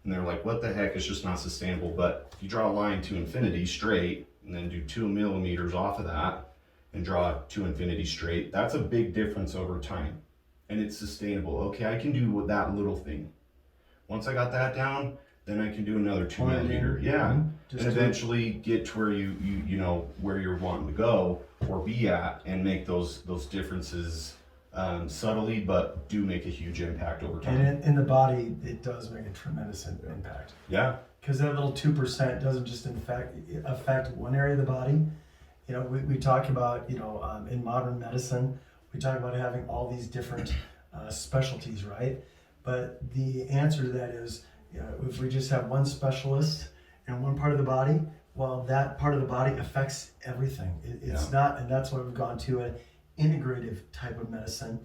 [SPEAKER 1] And they're like, what the heck, it's just not sustainable. But if you draw a line to infinity straight and then do 2 millimeters off of that and draw to infinity straight, that's a big difference over time. And it's sustainable. Okay, I can do that little thing. Once I got that down, then I can do another 2 millimeter. Yeah. And eventually get to where you where you're wanting to go or be at, and make those differences subtly, but do make a huge impact over time.
[SPEAKER 2] And in the body, it does make a tremendous impact.
[SPEAKER 1] Yeah.
[SPEAKER 2] Because that little 2% doesn't just affect one area of the body. We talk about, in modern medicine, we talk about having all these different specialties, right? But the answer to that is, if we just have one specialist in one part of the body, well, that part of the body affects everything. It's not, and that's why we've gone to an integrative type of medicine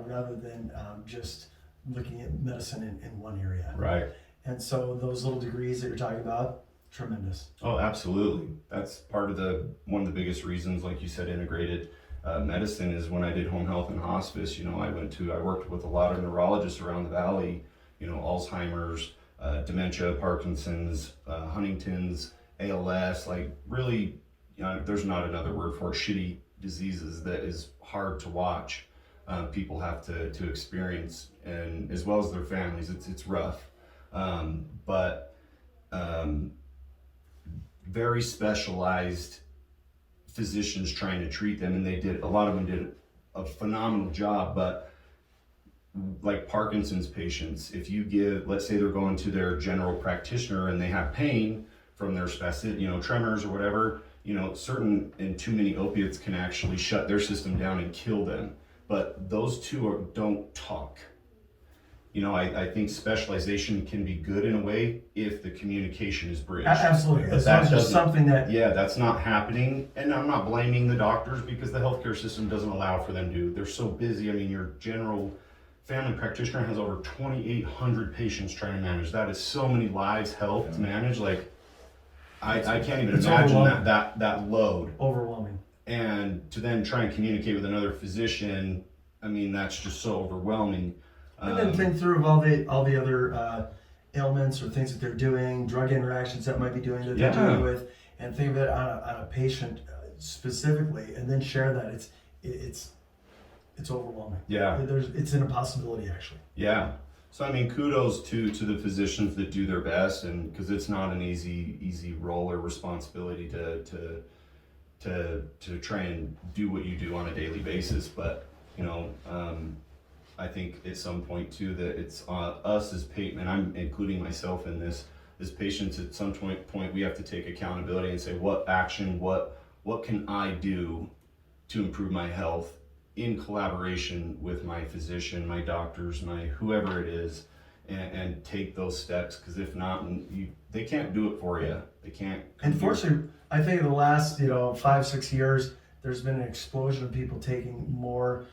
[SPEAKER 2] rather than just looking at medicine in one area.
[SPEAKER 1] Right.
[SPEAKER 2] And so those little degrees that you're talking about, tremendous.
[SPEAKER 1] Oh, absolutely. That's part of one of the biggest reasons, like you said, integrated medicine is when I did home health and hospice. You know, I worked with a lot of neurologists around the valley. You know, Alzheimer's, dementia, Parkinson's, Huntington's, ALS. Like really, you know, there's not another word for it, shitty diseases that is hard to watch. People have to experience, and as well as their families, it's rough. But very specialized physicians trying to treat them, and a lot of them did a phenomenal job. But like Parkinson's patients, if you let's say they're going to their general practitioner and they have pain from their tremors or whatever, certain and too many opiates can actually shut their system down and kill them. But those two don't talk. I think specialization can be good in a way if the communication is bridged.
[SPEAKER 2] Absolutely. That's just something that...
[SPEAKER 1] Yeah, that's not happening. And I'm not blaming the doctors because the healthcare system doesn't allow for them to. They're so busy. I mean, your general family practitioner has over 2,800 patients trying to manage. That is so many lives to manage. Like, I can't even imagine that load.
[SPEAKER 2] Overwhelming.
[SPEAKER 1] And to then try and communicate with another physician, I mean, that's just so overwhelming.
[SPEAKER 2] And then think through all the other ailments or things that they're doing, drug interactions that might be doing that they're dealing with, and think of it on a patient specifically, and then share that. It's overwhelming.
[SPEAKER 1] Yeah.
[SPEAKER 2] It's an impossibility actually.
[SPEAKER 1] Yeah. So I mean, kudos to the physicians that do their best, and because it's not an easy role or responsibility to try and do what you do on a daily basis, but I think at some point too that it's us as patients, and I'm including myself in this, as patients at some point we have to take accountability and say what can I do to improve my health in collaboration with my physician, my doctors, my whoever it is, and take those steps, because if not, they can't do it for you. They can't.
[SPEAKER 2] Unfortunately, I think in the last 5-6 years, there's been an explosion of people taking more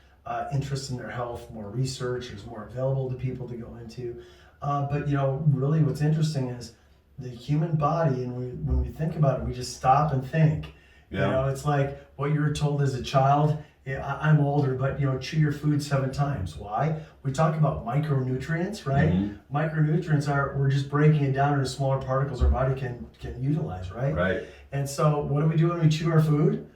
[SPEAKER 2] interest in their health, more research. There's more available to people to go into. But really, what's interesting is the human body, and when we think about it, we just stop and think.
[SPEAKER 1] Yeah.
[SPEAKER 2] It's like what you were told as a child. I'm older, but chew your food 7 times. Why? We talk about micronutrients, right? Mm-hmm. Micronutrients we're just breaking it down into smaller particles our body can utilize, right?
[SPEAKER 1] Right.
[SPEAKER 2] And so what do we do when we chew our food?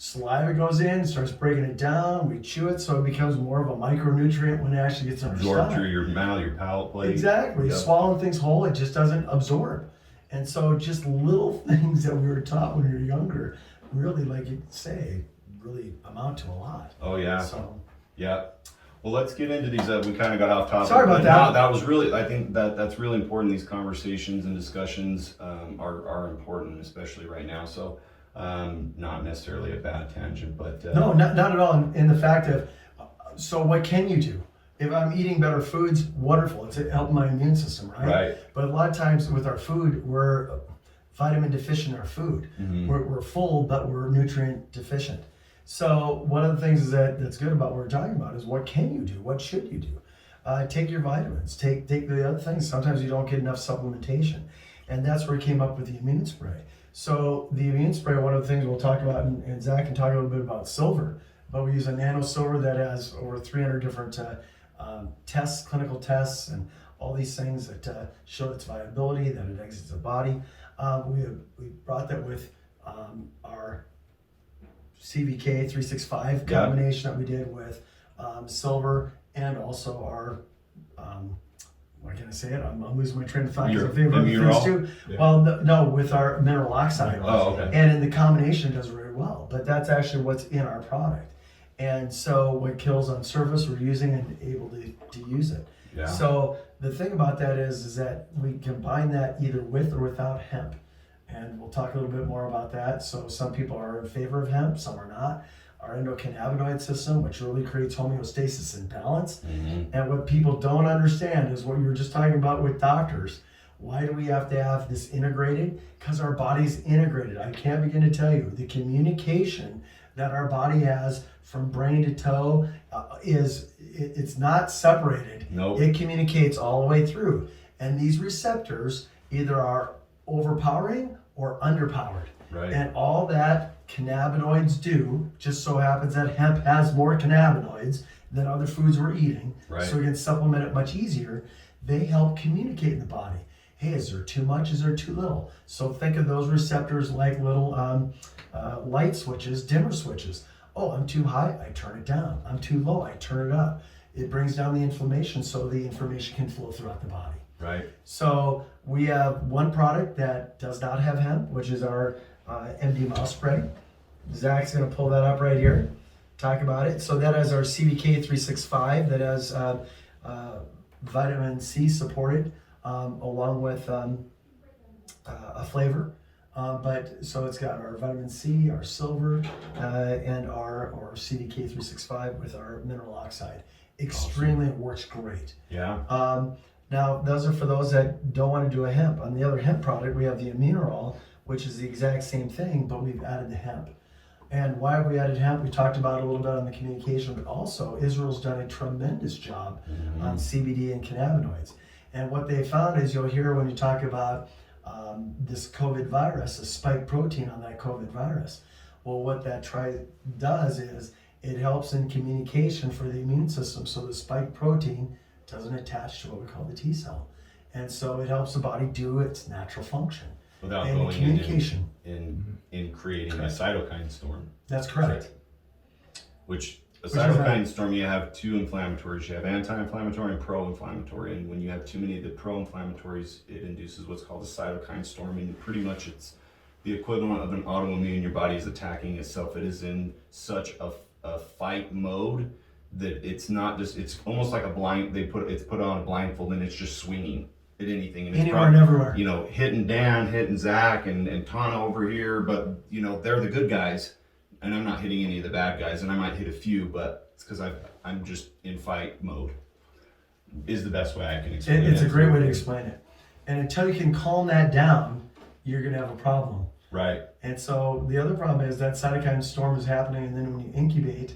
[SPEAKER 2] Saliva goes in, starts breaking it down, we chew it, so it becomes more of a micronutrient when it actually gets in our stomach.
[SPEAKER 1] Absorb through your mouth, your palate plate.
[SPEAKER 2] Exactly. Yep. Swallowing things whole, it just doesn't absorb. And so just little things that we were taught when we were younger, really, like you say, really amount to a lot.
[SPEAKER 1] Oh yeah.
[SPEAKER 2] So
[SPEAKER 1] yeah. Well, let's get into these. We kind of got off topic.
[SPEAKER 2] Sorry about that.
[SPEAKER 1] That was really, I think that's really important. These conversations and discussions are important, especially right now. So not necessarily a bad tangent, but
[SPEAKER 2] no, not at all. In the fact of, so what can you do? If I'm eating better foods, wonderful. It's helping my immune system, right?
[SPEAKER 1] Right.
[SPEAKER 2] But a lot of times with our food, we're vitamin deficient in our food. Mm-hmm. We're full, but we're nutrient deficient. So one of the things that's good about what we're talking about is what can you do? What should you do? Take your vitamins. Take the other things. Sometimes you don't get enough supplementation. And that's where we came up with the immune spray. So the immune spray, one of the things we'll talk about, and Zach can talk a little bit about silver, but we use a nano silver that has over 300 different tests, clinical tests, and all these things that show its viability, that it exits the body. We brought that with our CVK 365 combination that we did with silver, and also our why can't I say it? I'm losing my train of thought because I'm thinking about things too. Yeah. Well, no, with our mineral oxide.
[SPEAKER 1] Oh, okay.
[SPEAKER 2] And in the combination, it does very well. But that's actually what's in our product. And so what kills on surface, we're using and able to use it.
[SPEAKER 1] Yeah.
[SPEAKER 2] So the thing about that is that we combine that either with or without hemp. And we'll talk a little bit more about that. So some people are in favor of hemp, some are not. Our endocannabinoid system, which really creates homeostasis and balance. Mm-hmm. And what people don't understand is what you were just talking about with doctors. Why do we have to have this integrated? Because our body's integrated. I can't begin to tell you the communication that our body has from brain to toe it's not separated.
[SPEAKER 1] Nope.
[SPEAKER 2] It communicates all the way through. And these receptors either are overpowering or underpowered.
[SPEAKER 1] Right.
[SPEAKER 2] And all that cannabinoids do, just so happens that hemp has more cannabinoids than other foods we're eating,
[SPEAKER 1] Right.
[SPEAKER 2] so we can supplement it much easier. They help communicate in the body. Hey, is there too much? Is there too little? So think of those receptors like little light switches, dimmer switches. Oh, I'm too high, I turn it down. I'm too low, I turn it up. It brings down the inflammation so the information can flow throughout the body.
[SPEAKER 1] Right.
[SPEAKER 2] So we have one product that does not have hemp, which is our MD mouse spray. Zach's going to pull that up right here, talk about it. So that has our CBK 365 that has vitamin C supported along with a flavor. But so it's got our vitamin C, our silver, and our CBK 365 with our mineral oxide. Extremely, it works great.
[SPEAKER 1] Yeah.
[SPEAKER 2] Now, those are for those that don't want to do a hemp. On the other hemp product, we have the Aminorol, which is the exact same thing, but we've added the hemp. And why we added hemp, we talked about it a little bit on the communication, but also Israel's done a tremendous job on CBD and cannabinoids. And what they found is you'll hear when you talk about this COVID virus, a spike protein on that COVID virus. Well, what that does is it helps in communication for the immune system. So the spike protein doesn't attach to what we call the T cell. And so it helps the body do its natural function.
[SPEAKER 1] Without
[SPEAKER 2] and
[SPEAKER 1] going
[SPEAKER 2] communication.
[SPEAKER 1] in creating a cytokine storm.
[SPEAKER 2] That's correct.
[SPEAKER 1] Which a
[SPEAKER 2] is
[SPEAKER 1] cytokine storm, you have two inflammatories. You have anti-inflammatory and pro-inflammatory. And when you have too many of the pro-inflammatories, it induces what's called a cytokine storm. And pretty much it's the equivalent of an autoimmune. Your body is attacking itself. It is in such a fight mode that it's not just, it's almost like a blind, it's put on a blindfold and it's just swinging at anything. And it's
[SPEAKER 2] Anywhere and everywhere.
[SPEAKER 1] You know, hitting Dan, hitting Zach and Tana over here, but you know, they're the good guys and I'm not hitting any of the bad guys, and I might hit a few, but it's because I'm just in fight mode is the best way I can explain it.
[SPEAKER 2] It's a great way to explain it. And until you can calm that down, you're gonna have a problem.
[SPEAKER 1] Right.
[SPEAKER 2] And so the other problem is that cytokine storm is happening, and then when you incubate,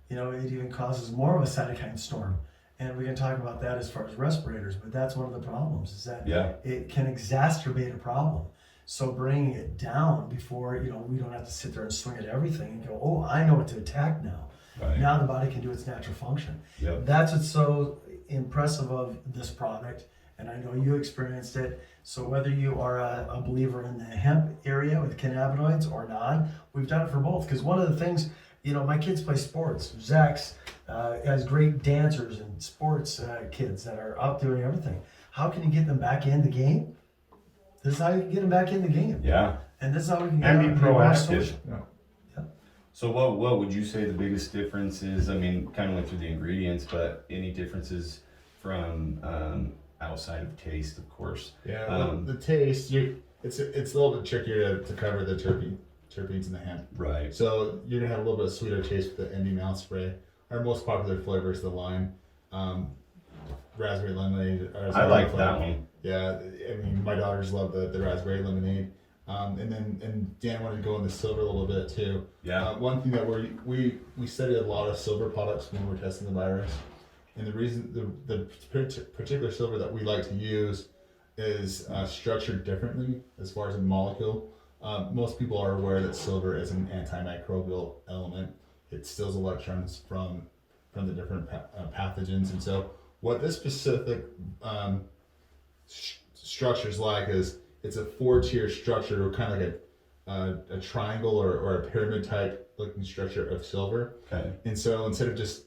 [SPEAKER 2] you know, it even causes more of a cytokine storm. And we can talk about that as far as respirators, but that's one of the problems is that it can exacerbate a problem. So bringing it down before, you know, we don't have to sit there and swing at everything and go, oh, I know what to attack now.
[SPEAKER 1] Right.
[SPEAKER 2] Now the body can do its natural function.
[SPEAKER 1] Yep.
[SPEAKER 2] That's what's so impressive of this product, and I know you experienced it. So whether you are a believer in the hemp area with cannabinoids or not, we've done it for both. Because one of the things, you know, my kids play sports. Zach's has great dancers and sports kids that are out doing everything. How can you get them back in the game? This is how you can get them back in the game.
[SPEAKER 1] Yeah.
[SPEAKER 2] And this is how we can get
[SPEAKER 1] And
[SPEAKER 2] them
[SPEAKER 1] be
[SPEAKER 2] to more
[SPEAKER 1] proactive.
[SPEAKER 2] social.
[SPEAKER 3] Yeah.
[SPEAKER 1] So what would you say the biggest difference is? I mean, kind of went through the ingredients, but any differences from outside of taste, of course.
[SPEAKER 3] Yeah, the taste, it's a little bit trickier to cover the terpenes in the hemp.
[SPEAKER 1] Right.
[SPEAKER 3] So you're gonna have a little bit of sweeter taste with the MD mouth spray. Our most popular flavor is the lime, raspberry lemonade.
[SPEAKER 1] I like that one.
[SPEAKER 3] Yeah, I mean my daughters love the raspberry lemonade. And Dan wanted to go in the silver a little bit too.
[SPEAKER 1] Yeah.
[SPEAKER 3] One thing that we studied a lot of silver products when we were testing the virus, and the reason the particular silver that we like to use is structured differently as far as a molecule. Most people are aware that silver is an antimicrobial element. It steals electrons from the different pathogens, and so what this specific structure is like is it's a 4-tier structure, kind of like a triangle or a pyramid type looking structure of silver.
[SPEAKER 1] Okay.
[SPEAKER 3] And so instead of just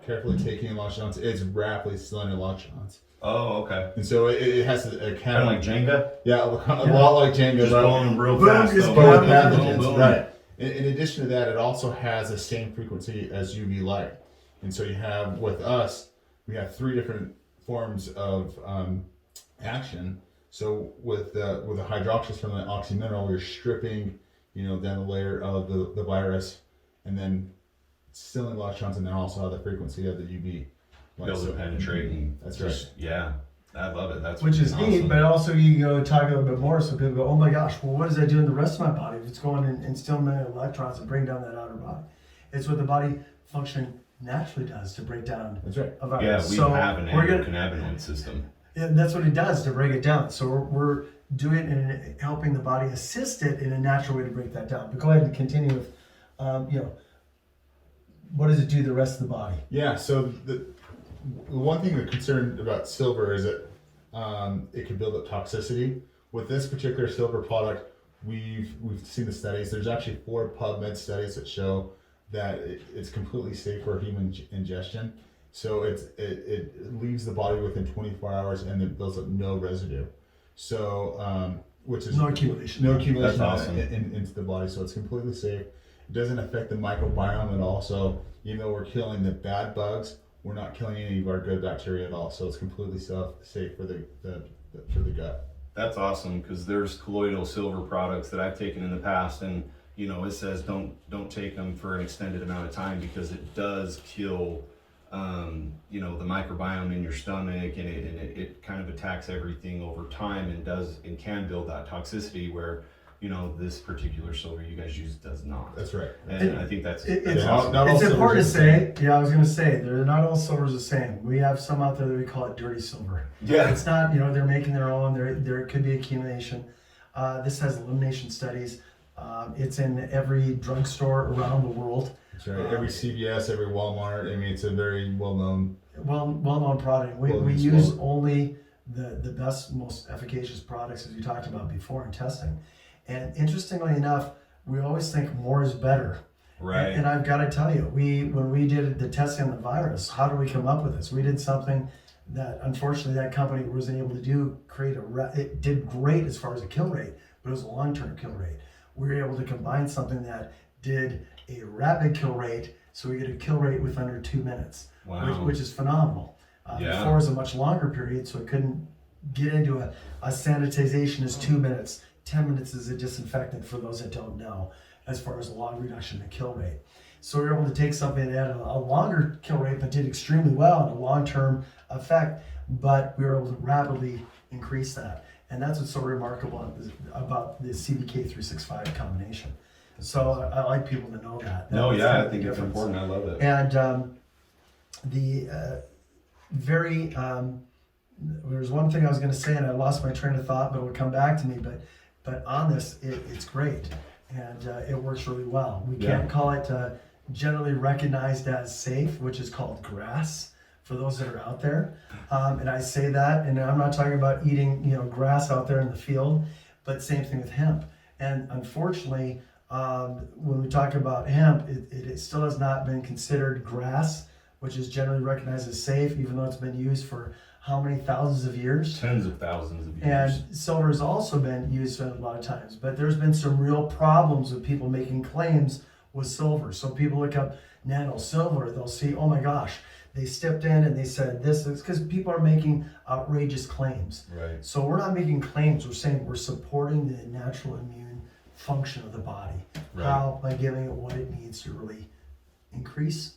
[SPEAKER 3] carefully taking electrons, it's rapidly stealing electrons.
[SPEAKER 1] Oh, okay.
[SPEAKER 3] And so it has a
[SPEAKER 1] Kind of like Jenga?
[SPEAKER 3] yeah, a lot like Jenga.
[SPEAKER 1] Just going them real
[SPEAKER 2] Boom,
[SPEAKER 1] fast.
[SPEAKER 2] just
[SPEAKER 1] though.
[SPEAKER 2] go
[SPEAKER 3] with
[SPEAKER 2] boom,
[SPEAKER 3] pathogens,
[SPEAKER 1] boom.
[SPEAKER 3] right. In addition to that, it also has the same frequency as UV light. And so you have, with us, we have 3 different forms of action. So with the hydroxys from the oxymineral, we're stripping, down the layer of the virus, and then stealing electrons, and then also have the frequency of the UV.
[SPEAKER 1] Be able to penetrate and
[SPEAKER 3] That's
[SPEAKER 1] just, yeah, I love it. That's
[SPEAKER 2] Which is
[SPEAKER 1] awesome.
[SPEAKER 2] neat, but also you go talk a little bit more so people go, oh my gosh, well, what does that do in the rest of my body if it's going and stealing my electrons and bring down that outer body? It's what the body function naturally does to break down
[SPEAKER 3] That's right.
[SPEAKER 2] a virus.
[SPEAKER 1] Yeah, we
[SPEAKER 2] So
[SPEAKER 1] have an
[SPEAKER 2] we're gonna-
[SPEAKER 1] endocannabinoid system.
[SPEAKER 2] And that's what it does to break it down. So we're doing it and helping the body assist it in a natural way to break that down. But go ahead and continue with, what does it do to the rest of the body?
[SPEAKER 3] Yeah, so the one thing we're concerned about silver is that it can build up toxicity. With this particular silver product, we've seen the studies. There's actually 4 PubMed studies that show that it's completely safe for human ingestion. So it leaves the body within 24 hours and it builds up no residue. So which is
[SPEAKER 2] No accumulation.
[SPEAKER 3] no accumulation
[SPEAKER 1] That's awesome.
[SPEAKER 3] into the body. So it's completely safe. It doesn't affect the microbiome at all. So even though we're killing the bad bugs, we're not killing any of our good bacteria at all. So it's completely safe for the gut.
[SPEAKER 1] That's awesome, because there's colloidal silver products that I've taken in the past, and it says don't take them for an extended amount of time because it does kill the microbiome in your stomach, and it kind of attacks everything over time and can build that toxicity where this particular silver you guys use does not.
[SPEAKER 3] That's right.
[SPEAKER 1] And I think that's
[SPEAKER 3] all
[SPEAKER 2] It's important to
[SPEAKER 3] silver's
[SPEAKER 2] say, I was going to say, they're not all silvers the same. We have some out there that we call it dirty silver.
[SPEAKER 1] Yeah.
[SPEAKER 2] It's not, they're making their own, there could be accumulation. This has elimination studies. It's in every drugstore around the world.
[SPEAKER 3] That's right. Every CVS, every Walmart. I mean, it's a very well-known
[SPEAKER 2] Product. We use only the best, most efficacious products, as we talked about before in testing. And interestingly enough, we always think more is better.
[SPEAKER 1] right.
[SPEAKER 2] And I've got to tell you, when we did the testing on the virus, how do we come up with this? We did something that unfortunately that company wasn't able to do. It did great as far as a kill rate, but it was a long-term kill rate. We were able to combine something that did a rapid kill rate, so we get a kill rate with under 2 minutes,
[SPEAKER 1] Wow.
[SPEAKER 2] which is phenomenal.
[SPEAKER 1] Yeah.
[SPEAKER 2] Before was a much longer period, so it couldn't get into a sanitization is 2 minutes. 10 minutes is a disinfectant, for those that don't know, as far as a log reduction in kill rate. So we were able to take something that had a longer kill rate but did extremely well and a long-term effect, but we were able to rapidly increase that. And that's what's so remarkable about the CDK365 combination. So I like people to know that.
[SPEAKER 1] No,
[SPEAKER 2] That's
[SPEAKER 1] yeah,
[SPEAKER 2] kind
[SPEAKER 1] I
[SPEAKER 2] of
[SPEAKER 1] think
[SPEAKER 2] the
[SPEAKER 1] it's
[SPEAKER 2] difference.
[SPEAKER 1] important. I love it.
[SPEAKER 2] And there's one thing I was going to say, and I lost my train of thought, but it'll come back to me. But on this, it's great, and it works really well. We can't call it generally recognized as safe, which is called grass for those that are out there. And I say that, and I'm not talking about eating grass out there in the field, but same thing with hemp. And unfortunately, when we talk about hemp, it still has not been considered grass, which is generally recognized as safe, even though it's been used for how many thousands of years?
[SPEAKER 1] Tens of thousands of years.
[SPEAKER 2] And silver has also been used a lot of times, but there's been some real problems with people making claims with silver. So people look up nano silver, they'll see, oh my gosh, they stepped in and they said this. It's because people are making outrageous claims.
[SPEAKER 1] Right.
[SPEAKER 2] So we're not making claims, we're saying we're supporting the natural immune function of the body.
[SPEAKER 1] Right.
[SPEAKER 2] How? By giving it what it needs to really increase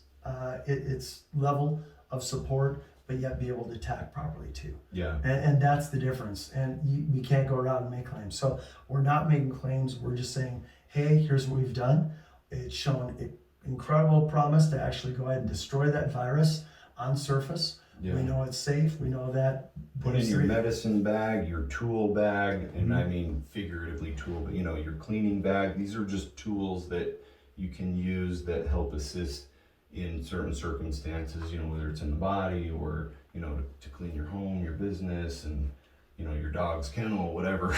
[SPEAKER 2] its level of support, but yet be able to attack properly too.
[SPEAKER 1] Yeah.
[SPEAKER 2] And that's the difference. And we can't go around and make claims. So we're not making claims. We're just saying, hey, here's what we've done. It's shown incredible promise to actually go ahead and destroy that virus on surface.
[SPEAKER 1] Yeah.
[SPEAKER 2] We know it's safe. We know that.
[SPEAKER 1] Put in your medicine bag, your tool bag, and I mean figuratively tool, but your cleaning bag. These are just tools that you can use that help assist in certain circumstances, whether it's in the body or, to clean your home, your business, and, your dog's kennel, whatever.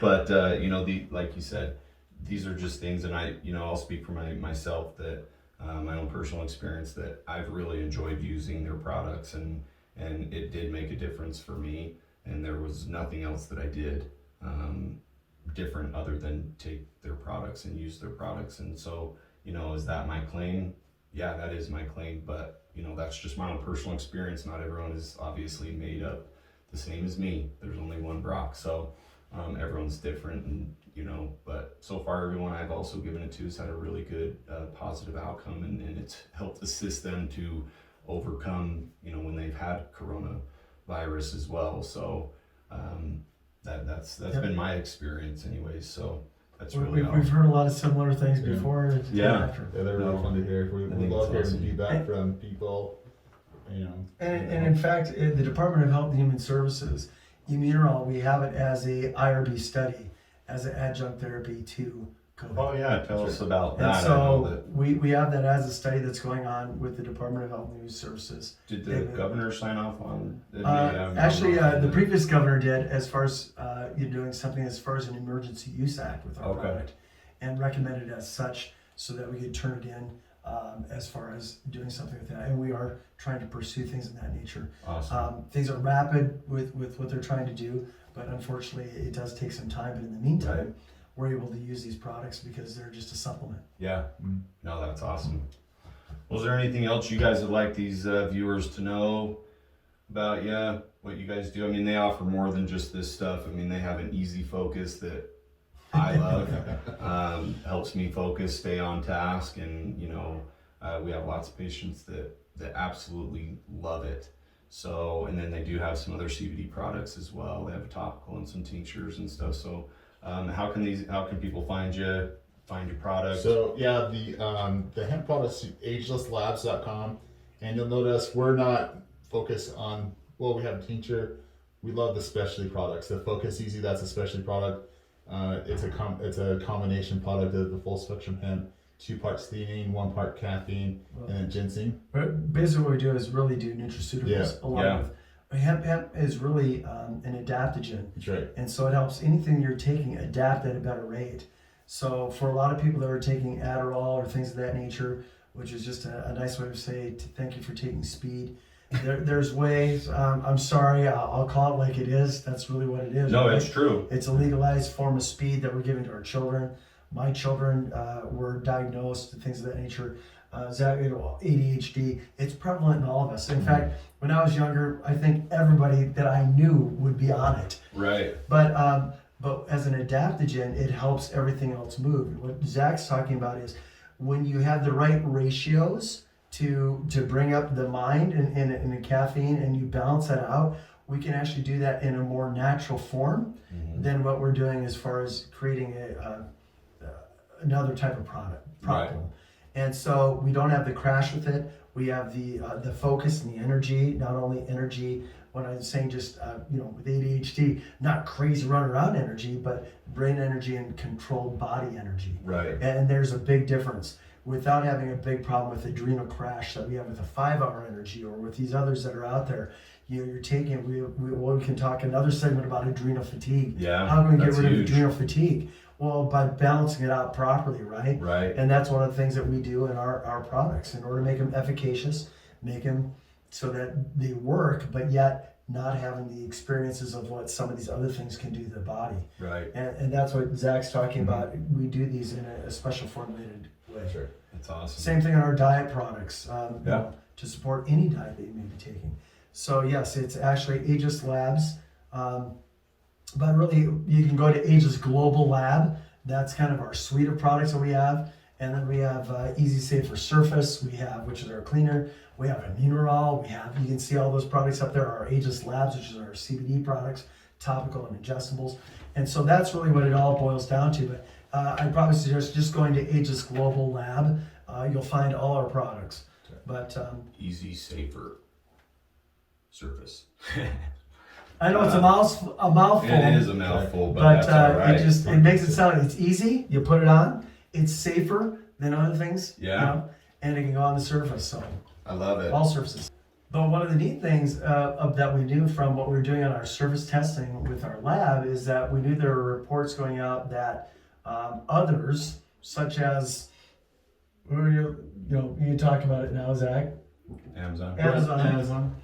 [SPEAKER 1] But, like you said, these are just things, and I'll speak for myself that my own personal experience that I've really enjoyed using their products, and it did make a difference for me, and there was nothing else that I did different other than take their products and use their products. And so, is that my claim? Yeah, that is my claim, but that's just my own personal experience. Not everyone is obviously made up the same as me. There's only one Brock, so everyone's different, and but so far everyone I've also given it to has had a really good positive outcome, and it's helped assist them to overcome when they've had coronavirus as well. So that's been my experience anyways. So that's really
[SPEAKER 2] We've heard a lot of similar things before.
[SPEAKER 1] Yeah.
[SPEAKER 2] After.
[SPEAKER 3] Yeah, they're really fun to hear. We
[SPEAKER 1] think
[SPEAKER 3] love
[SPEAKER 1] it's
[SPEAKER 3] hearing
[SPEAKER 1] awesome.
[SPEAKER 3] feedback from people you know.
[SPEAKER 2] And in fact, in the Department of Health and Human Services, Immunorol, we have it as a IRB study, as an adjunct therapy to COVID.
[SPEAKER 1] Oh yeah, tell us about
[SPEAKER 2] And
[SPEAKER 1] that. I know
[SPEAKER 2] so
[SPEAKER 1] that.
[SPEAKER 2] we have that as a study that's going on with the Department of Health and Human Services.
[SPEAKER 1] Did the governor sign off on it?
[SPEAKER 2] Actually, the previous governor did, as far as you're doing something as far as an emergency use act with our product, and recommended as such so that we could turn it in as far as doing something with that. And we are trying to pursue things in that nature.
[SPEAKER 1] Awesome.
[SPEAKER 2] Things are rapid with what they're trying to do, but unfortunately it does take some time. But in the meantime, we're able to use these products because they're just a supplement.
[SPEAKER 1] Yeah. No, that's awesome. Was there anything else you guys would like these viewers to know about what you guys do? I mean, they offer more than just this stuff. I mean, they have an easy focus that I love. Helps me focus, stay on task, and we have lots of patients that absolutely love it. So, and then they do have some other CBD products as well. They have a topical and some tinctures and stuff. So, how can people find your product?
[SPEAKER 3] So yeah, the hemp products, agelesslabs.com, and you'll notice we're not focused on, well, we have a tincture. We love the specialty products. The Focus Easy, that's a specialty product. It's a combination product of the full spectrum hemp, 2 parts theanine, 1 part caffeine, and then ginseng.
[SPEAKER 2] But basically what we do is really do nutraceuticals along with. Hemp is really an adaptogen.
[SPEAKER 3] That's right.
[SPEAKER 2] And so it helps anything you're taking adapt at a better rate. So for a lot of people that are taking Adderall or things of that nature, which is just a nice way to say thank you for taking speed. There's ways. I'm sorry, I'll call it like it is. That's really what it is.
[SPEAKER 1] No,
[SPEAKER 2] right?
[SPEAKER 1] it's true.
[SPEAKER 2] It's a legalized form of speed that we're giving to our children. My children were diagnosed with things of that nature. ADHD, it's prevalent in all of us. In fact, when I was younger, I think everybody that I knew would be on it.
[SPEAKER 1] Right.
[SPEAKER 2] But as an adaptogen, it helps everything else move. What Zach's talking about is when you have the right ratios to bring up the mind in the caffeine and you balance that out, we can actually do that in a more natural form than what we're doing as far as creating another type of problem.
[SPEAKER 1] Right.
[SPEAKER 2] And so we don't have the crash with it. We have the focus and the energy, not only energy, when I'm saying just, with ADHD, not crazy run around energy, but brain energy and controlled body energy.
[SPEAKER 1] Right.
[SPEAKER 2] And there's a big difference. Without having a big problem with adrenal crash that we have with a 5-hour energy or with these others that are out there, you're taking, we can talk another segment about adrenal fatigue.
[SPEAKER 1] Yeah.
[SPEAKER 2] How can we get rid of
[SPEAKER 1] huge.
[SPEAKER 2] adrenal fatigue? Well, by balancing it out properly, right?
[SPEAKER 1] Right.
[SPEAKER 2] And that's one of the things that we do in our products in order to make them efficacious, make them so that they work, but yet not having the experiences of what some of these other things can do to the body.
[SPEAKER 1] Right.
[SPEAKER 2] And that's what Zach's talking about. We do these in a special formulated way.
[SPEAKER 3] Sure.
[SPEAKER 1] That's awesome.
[SPEAKER 2] Same thing in our diet products, to support any diet that you may be taking. So yes, it's actually Ageless Labs, but really you can go to Ageless Global Lab. That's kind of our suite of products that we have. And then we have ezsafersurface, which is our cleaner. We have Immunorol. You can see all those products up there. Our Ageless Labs, which is our CBD products, topical and ingestibles. And so that's really what it all boils down to. But I'd probably suggest just going to Ageless Global Lab. You'll find all our products. But
[SPEAKER 1] Easy, safer surface.
[SPEAKER 2] I know it's a mouthful.
[SPEAKER 1] It is a mouthful, but that's all right.
[SPEAKER 2] it makes it sound it's easy. You put it on. It's safer than other things.
[SPEAKER 1] Yeah.
[SPEAKER 2] And it can go on the surface. So
[SPEAKER 1] I love it.
[SPEAKER 2] all surfaces. But one of the neat things that we knew from what we were doing on our surface testing with our lab is that we knew there were reports going out that others, such as, you talk about it now, Zach. Amazon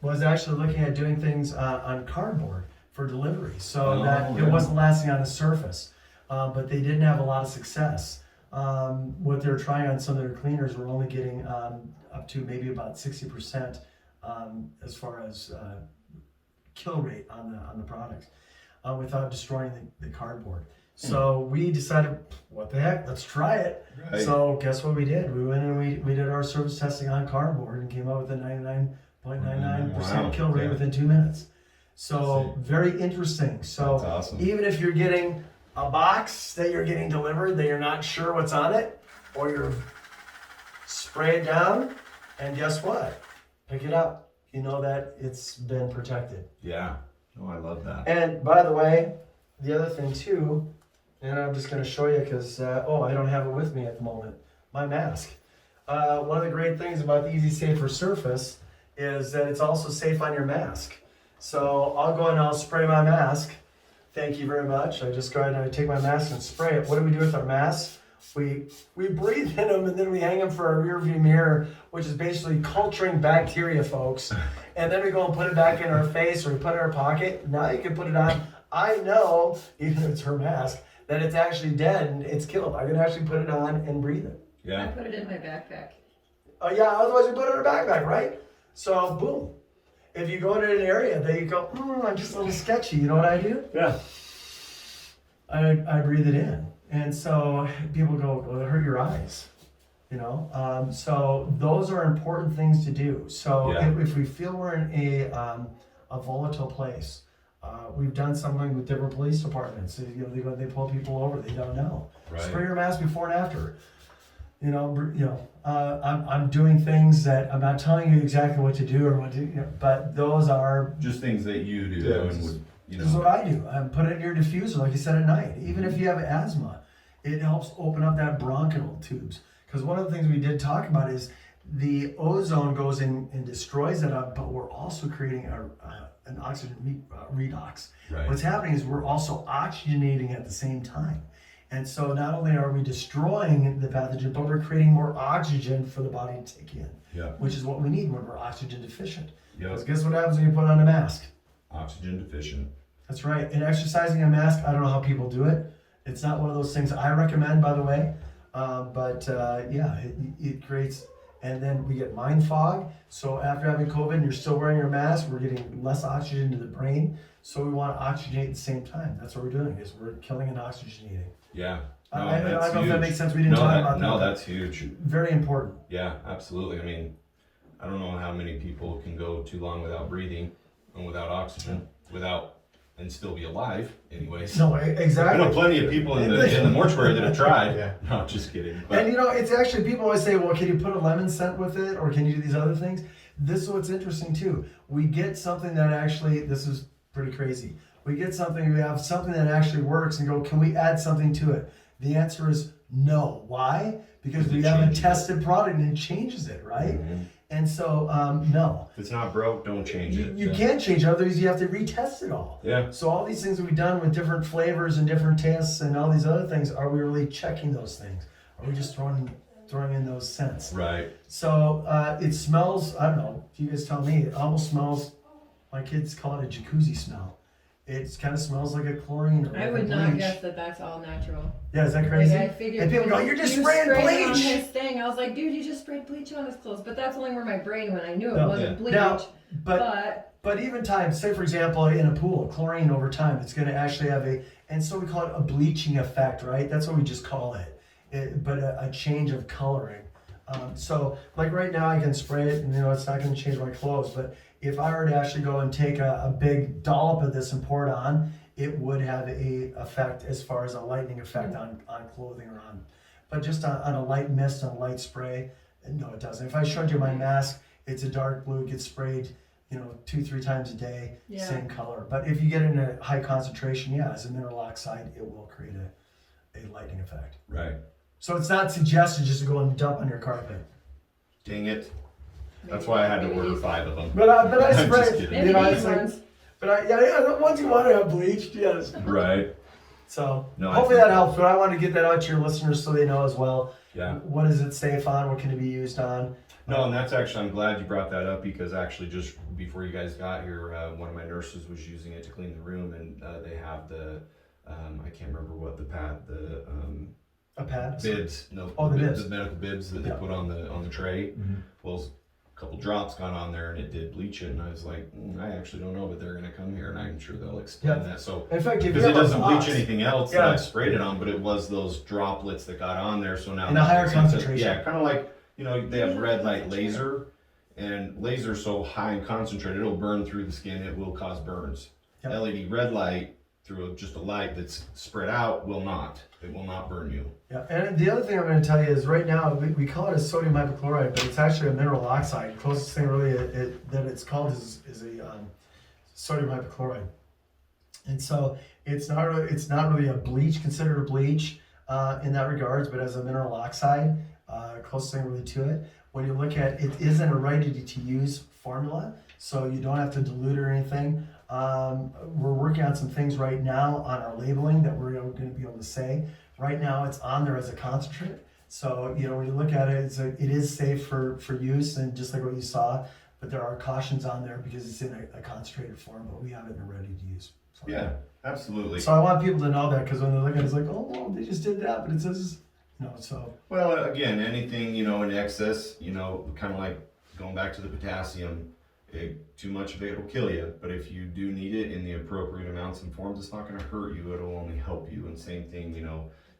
[SPEAKER 2] was actually looking at doing things on cardboard for delivery, so that it wasn't lasting on the surface. But they didn't have a lot of success. What they're trying on some of their cleaners were only getting up to maybe about 60% as far as kill rate on the products without destroying the cardboard. So we decided, what the heck, let's try it.
[SPEAKER 1] Right.
[SPEAKER 2] So guess what we did? We went and we did our surface testing on cardboard and came up with a 99.99% kill rate within 2 minutes. So very interesting. So
[SPEAKER 1] that's awesome.
[SPEAKER 2] Even if you're getting a box that you're getting delivered that you're not sure what's on it, or you're spray it down, and guess what? pick it up. You know that it's been protected.
[SPEAKER 1] Yeah. Oh, I love that.
[SPEAKER 2] And by the way, the other thing too, and I'm just going to show you because, I don't have it with me at the moment, my mask. One of the great things about the ezsafersurface is that it's also safe on your mask. So I'll go and I'll spray my mask. Thank you very much. I just go ahead and I take my mask and spray it. What do we do with our masks? We breathe in them and then we hang them for our rear view mirror, which is basically culturing bacteria, folks. And then we go and put it back in our face or we put it in our pocket. Now you can put it on. I know, even if it's her mask, that it's actually dead and it's killed. I can actually put it on and breathe it.
[SPEAKER 1] Yeah.
[SPEAKER 4] I put it in my backpack.
[SPEAKER 2] Oh yeah, otherwise you put it in a backpack, right? So boom. If you go into an area that you go, I'm just a little sketchy, you know what I do?
[SPEAKER 1] Yeah.
[SPEAKER 2] I breathe it in. And so people go, well, it hurt your eyes, you know? So those are important things to do. So
[SPEAKER 1] Yeah.
[SPEAKER 2] if we feel we're in a volatile place, we've done something with different police departments. You know, they pull people over, they don't know.
[SPEAKER 1] Right.
[SPEAKER 2] Spray your mask before and after. I'm doing things that I'm not telling you exactly what to do or what to, but those are
[SPEAKER 1] Just things that you do
[SPEAKER 3] Yeah,
[SPEAKER 1] and would,
[SPEAKER 2] this is what I do. I put it in your diffuser, like you said, at night. Even if you have asthma, it helps open up that bronchial tubes. Because one of the things we did talk about is the ozone goes in and destroys it up, but we're also creating an oxygen redox.
[SPEAKER 1] Right.
[SPEAKER 2] What's happening is we're also oxygenating at the same time. And so not only are we destroying the pathogen, but we're creating more oxygen for the body to take in,
[SPEAKER 1] Yeah.
[SPEAKER 2] which is what we need when we're oxygen deficient.
[SPEAKER 1] Yep.
[SPEAKER 2] Because guess what happens when you put on a mask?
[SPEAKER 1] Oxygen deficient.
[SPEAKER 2] That's right. And exercising a mask, I don't know how people do it. It's not one of those things I recommend, by the way. It creates, and then we get mind fog. So after having COVID and you're still wearing your mask, we're getting less oxygen to the brain. So we want to oxygenate at the same time. That's what we're doing, is we're killing and oxygenating.
[SPEAKER 1] Yeah.
[SPEAKER 2] I don't know if that
[SPEAKER 1] huge.
[SPEAKER 2] makes sense. We didn't talk about that.
[SPEAKER 1] No, that's huge.
[SPEAKER 2] Very important.
[SPEAKER 1] Yeah, absolutely. I mean, I don't know how many people can go too long without breathing and without oxygen, and still be alive. Anyways,
[SPEAKER 2] No,
[SPEAKER 1] I
[SPEAKER 2] exactly.
[SPEAKER 1] know plenty of people in the mortuary that have tried.
[SPEAKER 3] Yeah.
[SPEAKER 1] No, just kidding. But
[SPEAKER 2] And it's actually, people always say, well, can you put a lemon scent with it? Or can you do these other things? This is what's interesting too. We get something that actually, this is pretty crazy. We have something that actually works and go, can we add something to it? The answer is no. Why? Because we
[SPEAKER 1] It
[SPEAKER 2] have a
[SPEAKER 1] changes
[SPEAKER 2] tested product and it changes it, right?
[SPEAKER 1] Mhm.
[SPEAKER 2] And so, no.
[SPEAKER 1] If it's not broke, don't change it.
[SPEAKER 2] You can't change it, otherwise you have to retest it all.
[SPEAKER 1] Yeah.
[SPEAKER 2] So all these things that we've done with different flavors and different tastes and all these other things, are we really checking those things? Are we just throwing in those scents?
[SPEAKER 1] Right.
[SPEAKER 2] So it smells, I don't know, you guys tell me, it almost smells, my kids call it a jacuzzi smell. It kind of smells like a chlorine or
[SPEAKER 4] I
[SPEAKER 2] like
[SPEAKER 4] would
[SPEAKER 2] a
[SPEAKER 4] not
[SPEAKER 2] bleach.
[SPEAKER 4] guess that that's all natural.
[SPEAKER 2] Yeah, is that crazy?
[SPEAKER 4] Like, I figured
[SPEAKER 2] And people go, you're just
[SPEAKER 4] you
[SPEAKER 2] spraying
[SPEAKER 4] sprayed on
[SPEAKER 2] bleach.
[SPEAKER 4] his thing. I was like, dude, you just sprayed bleach on his clothes. But that's only where my brain went. I knew it
[SPEAKER 2] No.
[SPEAKER 4] wasn't
[SPEAKER 1] Yeah.
[SPEAKER 4] bleach.
[SPEAKER 2] Now,
[SPEAKER 4] but
[SPEAKER 2] But even time, say for example, in a pool, chlorine over time, it's going to actually have and so we call it a bleaching effect, right? That's what we just call it. But a change of coloring. So like right now I can spray it and it's not going to change my clothes, but if I were to actually go and take a big dollop of this and pour it on, it would have a effect as far as a lightning effect on clothing or on, but just on a light mist, on a light spray, no, it doesn't. If I showed you my mask, it's a dark blue, it gets sprayed 2-3 times a day,
[SPEAKER 4] Yeah.
[SPEAKER 2] same color. But if you get in a high concentration, as a mineral oxide, it will create a lightning effect.
[SPEAKER 1] Right.
[SPEAKER 2] So it's not suggested just to go and dump on your carpet.
[SPEAKER 1] Dang it. That's why I had to
[SPEAKER 4] maybe
[SPEAKER 1] order
[SPEAKER 4] these-
[SPEAKER 1] 5 of them.
[SPEAKER 2] But I
[SPEAKER 1] I'm just
[SPEAKER 2] spray.
[SPEAKER 1] kidding.
[SPEAKER 4] Maybe
[SPEAKER 2] I
[SPEAKER 4] these
[SPEAKER 2] say-
[SPEAKER 4] ones.
[SPEAKER 2] But the ones you want to have bleached, yes.
[SPEAKER 1] Right.
[SPEAKER 2] So
[SPEAKER 1] No, I
[SPEAKER 2] hopefully
[SPEAKER 1] think-
[SPEAKER 2] that helps. But I want to get that out to your listeners so they know as well.
[SPEAKER 1] Yeah.
[SPEAKER 2] What is it safe on? What can it be used on?
[SPEAKER 1] No, and that's actually, I'm glad you brought that up because actually just before you guys got here, one of my nurses was using it to clean the room and they have the, I can't remember what the
[SPEAKER 2] A pad.
[SPEAKER 1] bibs, no,
[SPEAKER 2] Oh, the bibs.
[SPEAKER 1] the medical bibs that
[SPEAKER 2] Yeah.
[SPEAKER 1] they put on the tray.
[SPEAKER 3] Mhm.
[SPEAKER 1] Well, a couple drops got on there and it did bleach it and I was like, I actually don't know, but they're gonna come here and I'm sure they'll explain
[SPEAKER 2] Yeah.
[SPEAKER 1] that. So
[SPEAKER 2] In fact, if
[SPEAKER 1] because
[SPEAKER 2] you
[SPEAKER 1] it
[SPEAKER 2] have a
[SPEAKER 1] doesn't bleach
[SPEAKER 2] box,
[SPEAKER 1] anything else
[SPEAKER 2] Yeah.
[SPEAKER 1] that I sprayed it on, but it was those droplets that got on there. So now
[SPEAKER 2] In a higher
[SPEAKER 1] it's
[SPEAKER 2] concentration.
[SPEAKER 1] Yeah, kind of like they have red light laser, and laser so high and concentrated it'll burn through the skin. It will cause burns.
[SPEAKER 2] Yep.
[SPEAKER 1] LED red light through just a light that's spread out will not. It will not burn you.
[SPEAKER 2] Yeah, and the other thing I'm going to tell you is right now we call it a sodium hypochlorite, but it's actually a mineral oxide. Closest thing really that it's called is a sodium hypochlorite, and so it's not really a bleach, considered a bleach in that regards, but as a mineral oxide, closest thing really to it. When you look at it, isn't a ready to use formula, so you don't have to dilute or anything. We're working on some things right now on our labeling that we're going to be able to say. Right now, it's on there as a concentrate. So, when you look at it, it is safe for use, and just like what you saw, but there are cautions on there because it's in a concentrated form, but we have it in a ready to use. So,
[SPEAKER 1] Yeah, absolutely.
[SPEAKER 2] So I want people to know that, because when they look at it, it's like, oh, well, they just did that, but it says, so.
[SPEAKER 1] Well, again, anything, in excess, kind of like going back to the potassium, too much of it will kill you. But if you do need it in the appropriate amounts and forms, it's not going to hurt you. It'll only help you. And same thing,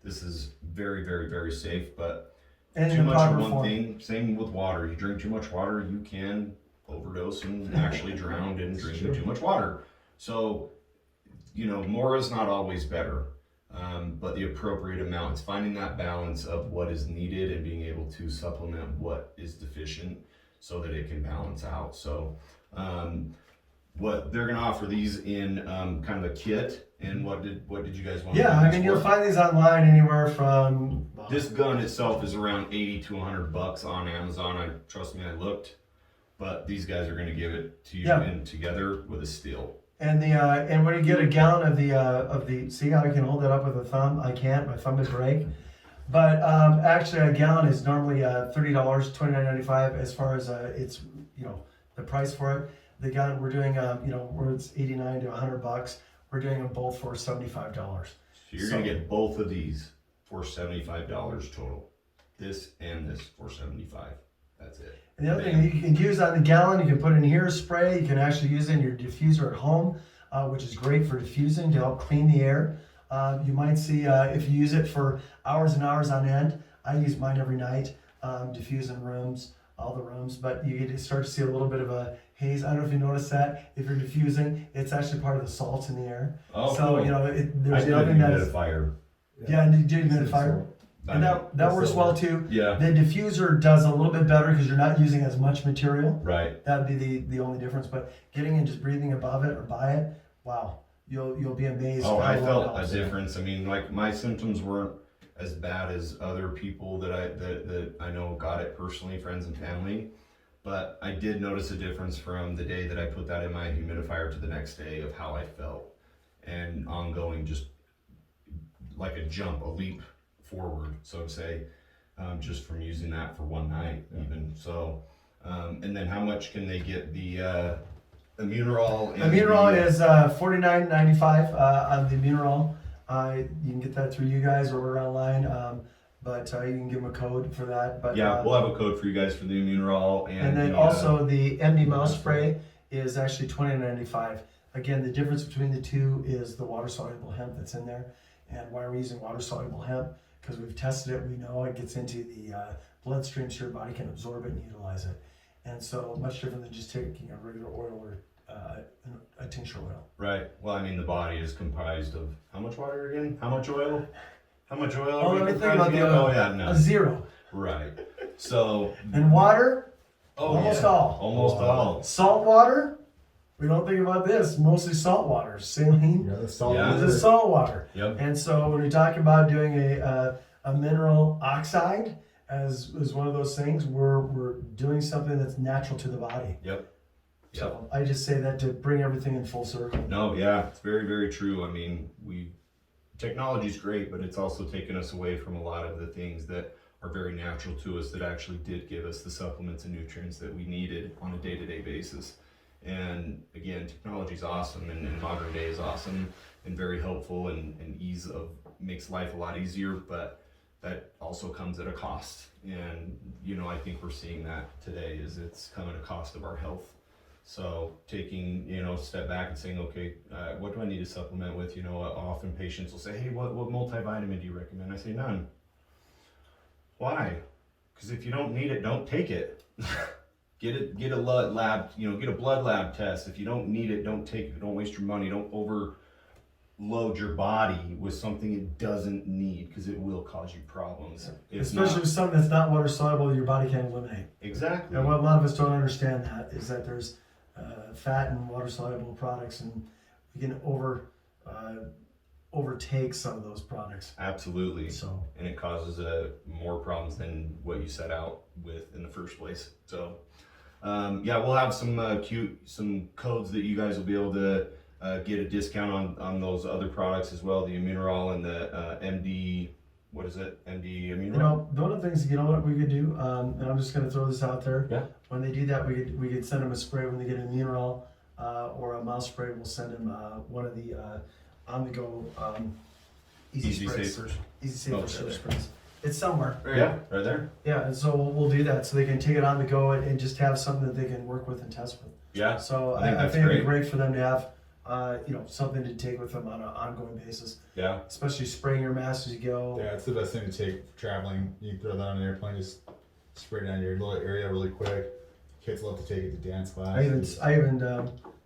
[SPEAKER 1] this is very, very, very safe. But
[SPEAKER 2] And
[SPEAKER 1] too
[SPEAKER 2] in the
[SPEAKER 1] much of
[SPEAKER 2] proper
[SPEAKER 1] one
[SPEAKER 2] form.
[SPEAKER 1] thing, same with water. You drink too much water, you can overdose and actually drown in drinking too much water. So, more is not always better. But the appropriate amount, it's finding that balance of what is needed and being able to supplement what is deficient so that it can balance out. So what they're going to offer these in kind of a kit. And what did you guys want to
[SPEAKER 2] Yeah,
[SPEAKER 1] do
[SPEAKER 2] I
[SPEAKER 1] this
[SPEAKER 2] mean, you'll
[SPEAKER 1] for?
[SPEAKER 2] find these online anywhere from...
[SPEAKER 1] This gun itself is around 80 to 100 bucks on Amazon. Trust me, I looked. But these guys are going to give it to you in together with a steel.
[SPEAKER 2] And and when you get a gallon of the see how I can hold that up with a thumb? I can't. My thumb would break. But actually, a gallon is normally $30, $29.95 as far as it's the price for it. The gun we're doing where it's 89 to 100 bucks. We're doing them both for $75.
[SPEAKER 1] So you're going to get both of these for $75 total. This and this for $75. That's it.
[SPEAKER 2] And the other thing you can use on the gallon, you can put in here a spray. You can actually use it in your diffuser at home, which is great for diffusing to help clean the air. You might see if you use it for hours and hours on end. I use mine every night, diffusing rooms, all the rooms. But you get to start to see a little bit of a haze. I don't know if you noticed that. If you're diffusing, it's actually part of the salts in the air.
[SPEAKER 1] Oh,
[SPEAKER 2] so
[SPEAKER 1] cool.
[SPEAKER 2] there's nothing that's
[SPEAKER 1] humidifier.
[SPEAKER 2] yeah, and you do humidifier. And that works well too.
[SPEAKER 1] Yeah.
[SPEAKER 2] The diffuser does a little bit better because you're not using as much material.
[SPEAKER 1] Right.
[SPEAKER 2] That'd be the only difference. But getting and just breathing above it or by it, wow, you'll be amazed.
[SPEAKER 1] Oh,
[SPEAKER 2] how
[SPEAKER 1] I
[SPEAKER 2] well it
[SPEAKER 1] felt a
[SPEAKER 2] helps.
[SPEAKER 1] difference. I mean, like my symptoms weren't as bad as other people that I know got it personally, friends and family. But I did notice a difference from the day that I put that in my humidifier to the next day of how I felt, and ongoing, just like a jump, a leap forward, so to say, just from using that for one night, even. So, and then how much can they get the Immunorol?
[SPEAKER 2] Immunorol is $49.95 on the Immunorol. You can get that through you guys or online, but you can give them a code for that. But
[SPEAKER 1] yeah, we'll have a code for you guys for the Immunorol,
[SPEAKER 2] and then also the MD mouse spray is actually $20.95. Again, the difference between the two is the water soluble hemp that's in there. And why are we using water soluble hemp? Because we've tested it, we know it gets into the bloodstream so your body can absorb it and utilize it. And so much different than just taking a regular oil or a tincture oil.
[SPEAKER 1] Right. Well, I mean, the body is comprised of how much water again? How much oil? How much oil?
[SPEAKER 2] Oh,
[SPEAKER 1] are we
[SPEAKER 2] let me think
[SPEAKER 1] comprised
[SPEAKER 2] about the
[SPEAKER 1] of?
[SPEAKER 2] oil.
[SPEAKER 1] Oh, yeah, no.
[SPEAKER 2] A zero.
[SPEAKER 1] Right. So.
[SPEAKER 2] And water,
[SPEAKER 1] Oh,
[SPEAKER 2] almost
[SPEAKER 1] yeah.
[SPEAKER 2] all.
[SPEAKER 1] Almost all.
[SPEAKER 2] Salt water, we don't think about this, mostly salt water. Saline
[SPEAKER 3] Yeah, the salt.
[SPEAKER 1] Yeah.
[SPEAKER 2] is salt water.
[SPEAKER 1] Yep.
[SPEAKER 2] And so when we talk about doing a mineral oxide as one of those things, we're doing something that's natural to the body.
[SPEAKER 1] Yep.
[SPEAKER 2] So I just say that to bring everything in full circle.
[SPEAKER 1] No, yeah, it's very, very true. I mean, technology's great, but it's also taken us away from a lot of the things that are very natural to us that actually did give us the supplements and nutrients that we needed on a day-to-day basis. And again, technology's awesome, and modern day is awesome and very helpful, and makes life a lot easier, but that also comes at a cost. And I think we're seeing that today is it's come at a cost of our health. So taking, a step back and saying, okay, what do I need to supplement with? Often patients will say, hey, what multivitamin do you recommend? I say none. Why? Because if you don't need it, don't take it. Get a lab, get a blood lab test. If you don't need it, don't take it. Don't waste your money. Don't load your body with something it doesn't need, because it will cause you problems. If
[SPEAKER 2] Especially
[SPEAKER 1] not-
[SPEAKER 2] with something that's not water soluble that your body can't eliminate.
[SPEAKER 1] Exactly.
[SPEAKER 2] And what a lot of us don't understand that is that there's fat in water soluble products, and we can overtake some of those products.
[SPEAKER 1] Absolutely.
[SPEAKER 2] So
[SPEAKER 1] And it causes more problems than what you set out with in the first place. So, yeah, we'll have some codes that you guys will be able to get a discount on those other products as well, the Immunorol and the MD. What is it? MD Immunorol.
[SPEAKER 2] you know, one of the things, you know what we could do, and I'm just going to throw this out there.
[SPEAKER 1] Yeah.
[SPEAKER 2] When they do that, we could send them a spray when they get an Immunorol or a mouth spray. We'll send them one of the on-the-go
[SPEAKER 1] Easy
[SPEAKER 2] sprays.
[SPEAKER 1] Safers.
[SPEAKER 2] Easy Safer
[SPEAKER 1] Oh,
[SPEAKER 2] Surf
[SPEAKER 1] there.
[SPEAKER 2] sprays. It's somewhere.
[SPEAKER 1] Yeah, right there.
[SPEAKER 2] Yeah, and so we'll do that so they can take it on the go and just have something that they can work with and test with.
[SPEAKER 1] Yeah.
[SPEAKER 2] So
[SPEAKER 1] I think
[SPEAKER 2] I
[SPEAKER 1] that's
[SPEAKER 2] think it'd be
[SPEAKER 1] great.
[SPEAKER 2] great for them to have, something to take with them on an ongoing basis,
[SPEAKER 1] Yeah.
[SPEAKER 2] especially spraying your mask as you go.
[SPEAKER 3] Yeah, it's the best thing to take for traveling. You can throw that on an airplane, just spray down your little area really quick. Kids love to take it to dance class.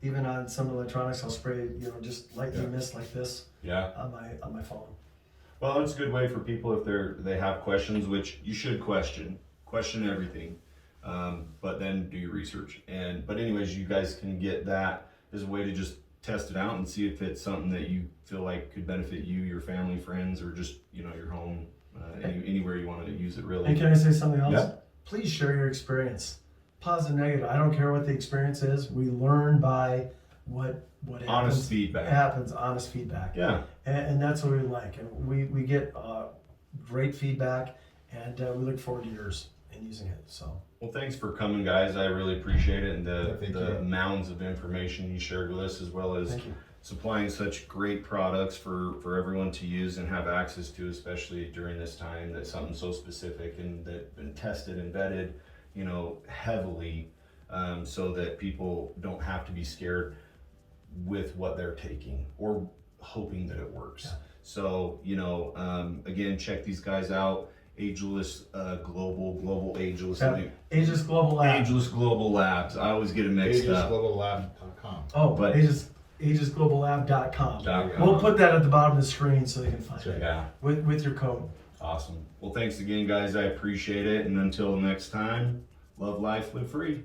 [SPEAKER 2] Even on some electronics, I'll spray, just lightly
[SPEAKER 3] Yeah.
[SPEAKER 2] mist like this
[SPEAKER 1] Yeah.
[SPEAKER 2] on my phone.
[SPEAKER 1] Well, it's a good way for people if they have questions, which you should question everything, but then do your research. But anyways, you guys can get that as a way to just test it out and see if it's something that you feel like could benefit you, your family, friends, or just your home, anywhere you want to use it really.
[SPEAKER 2] And can I say something else?
[SPEAKER 1] Yeah.
[SPEAKER 2] Please share your experience, positive, negative. I don't care what the experience is. We learn by what
[SPEAKER 1] Honest feedback.
[SPEAKER 2] happens. Honest feedback.
[SPEAKER 1] Yeah.
[SPEAKER 2] And that's what we like. And we get great feedback, and we look forward to yours and using it. So
[SPEAKER 1] Well, thanks for coming, guys. I really appreciate it, and
[SPEAKER 3] Yeah, thank
[SPEAKER 1] the
[SPEAKER 3] you.
[SPEAKER 1] mounds of information you shared with us, as well as
[SPEAKER 2] thank you.
[SPEAKER 1] supplying such great products for everyone to use and have access to, especially during this time. That's something so specific and that been tested and vetted, heavily, so that people don't have to be scared with what they're taking or hoping that it works.
[SPEAKER 2] Yeah.
[SPEAKER 1] So, again, check these guys out. Ageless Global Ageless.
[SPEAKER 2] Yeah. Aegis Global Labs.
[SPEAKER 1] Ageless Global Labs. I always get it mixed up.
[SPEAKER 3] AgelessGlobalLab.com.
[SPEAKER 2] Oh,
[SPEAKER 1] But-
[SPEAKER 2] AegisGlobalLab.com.
[SPEAKER 1] .com.
[SPEAKER 2] We'll put that at the bottom of the screen so they can find it
[SPEAKER 1] Yeah,
[SPEAKER 2] with your code.
[SPEAKER 1] awesome. Well, thanks again, guys. I appreciate it. And until next time, love life, live free.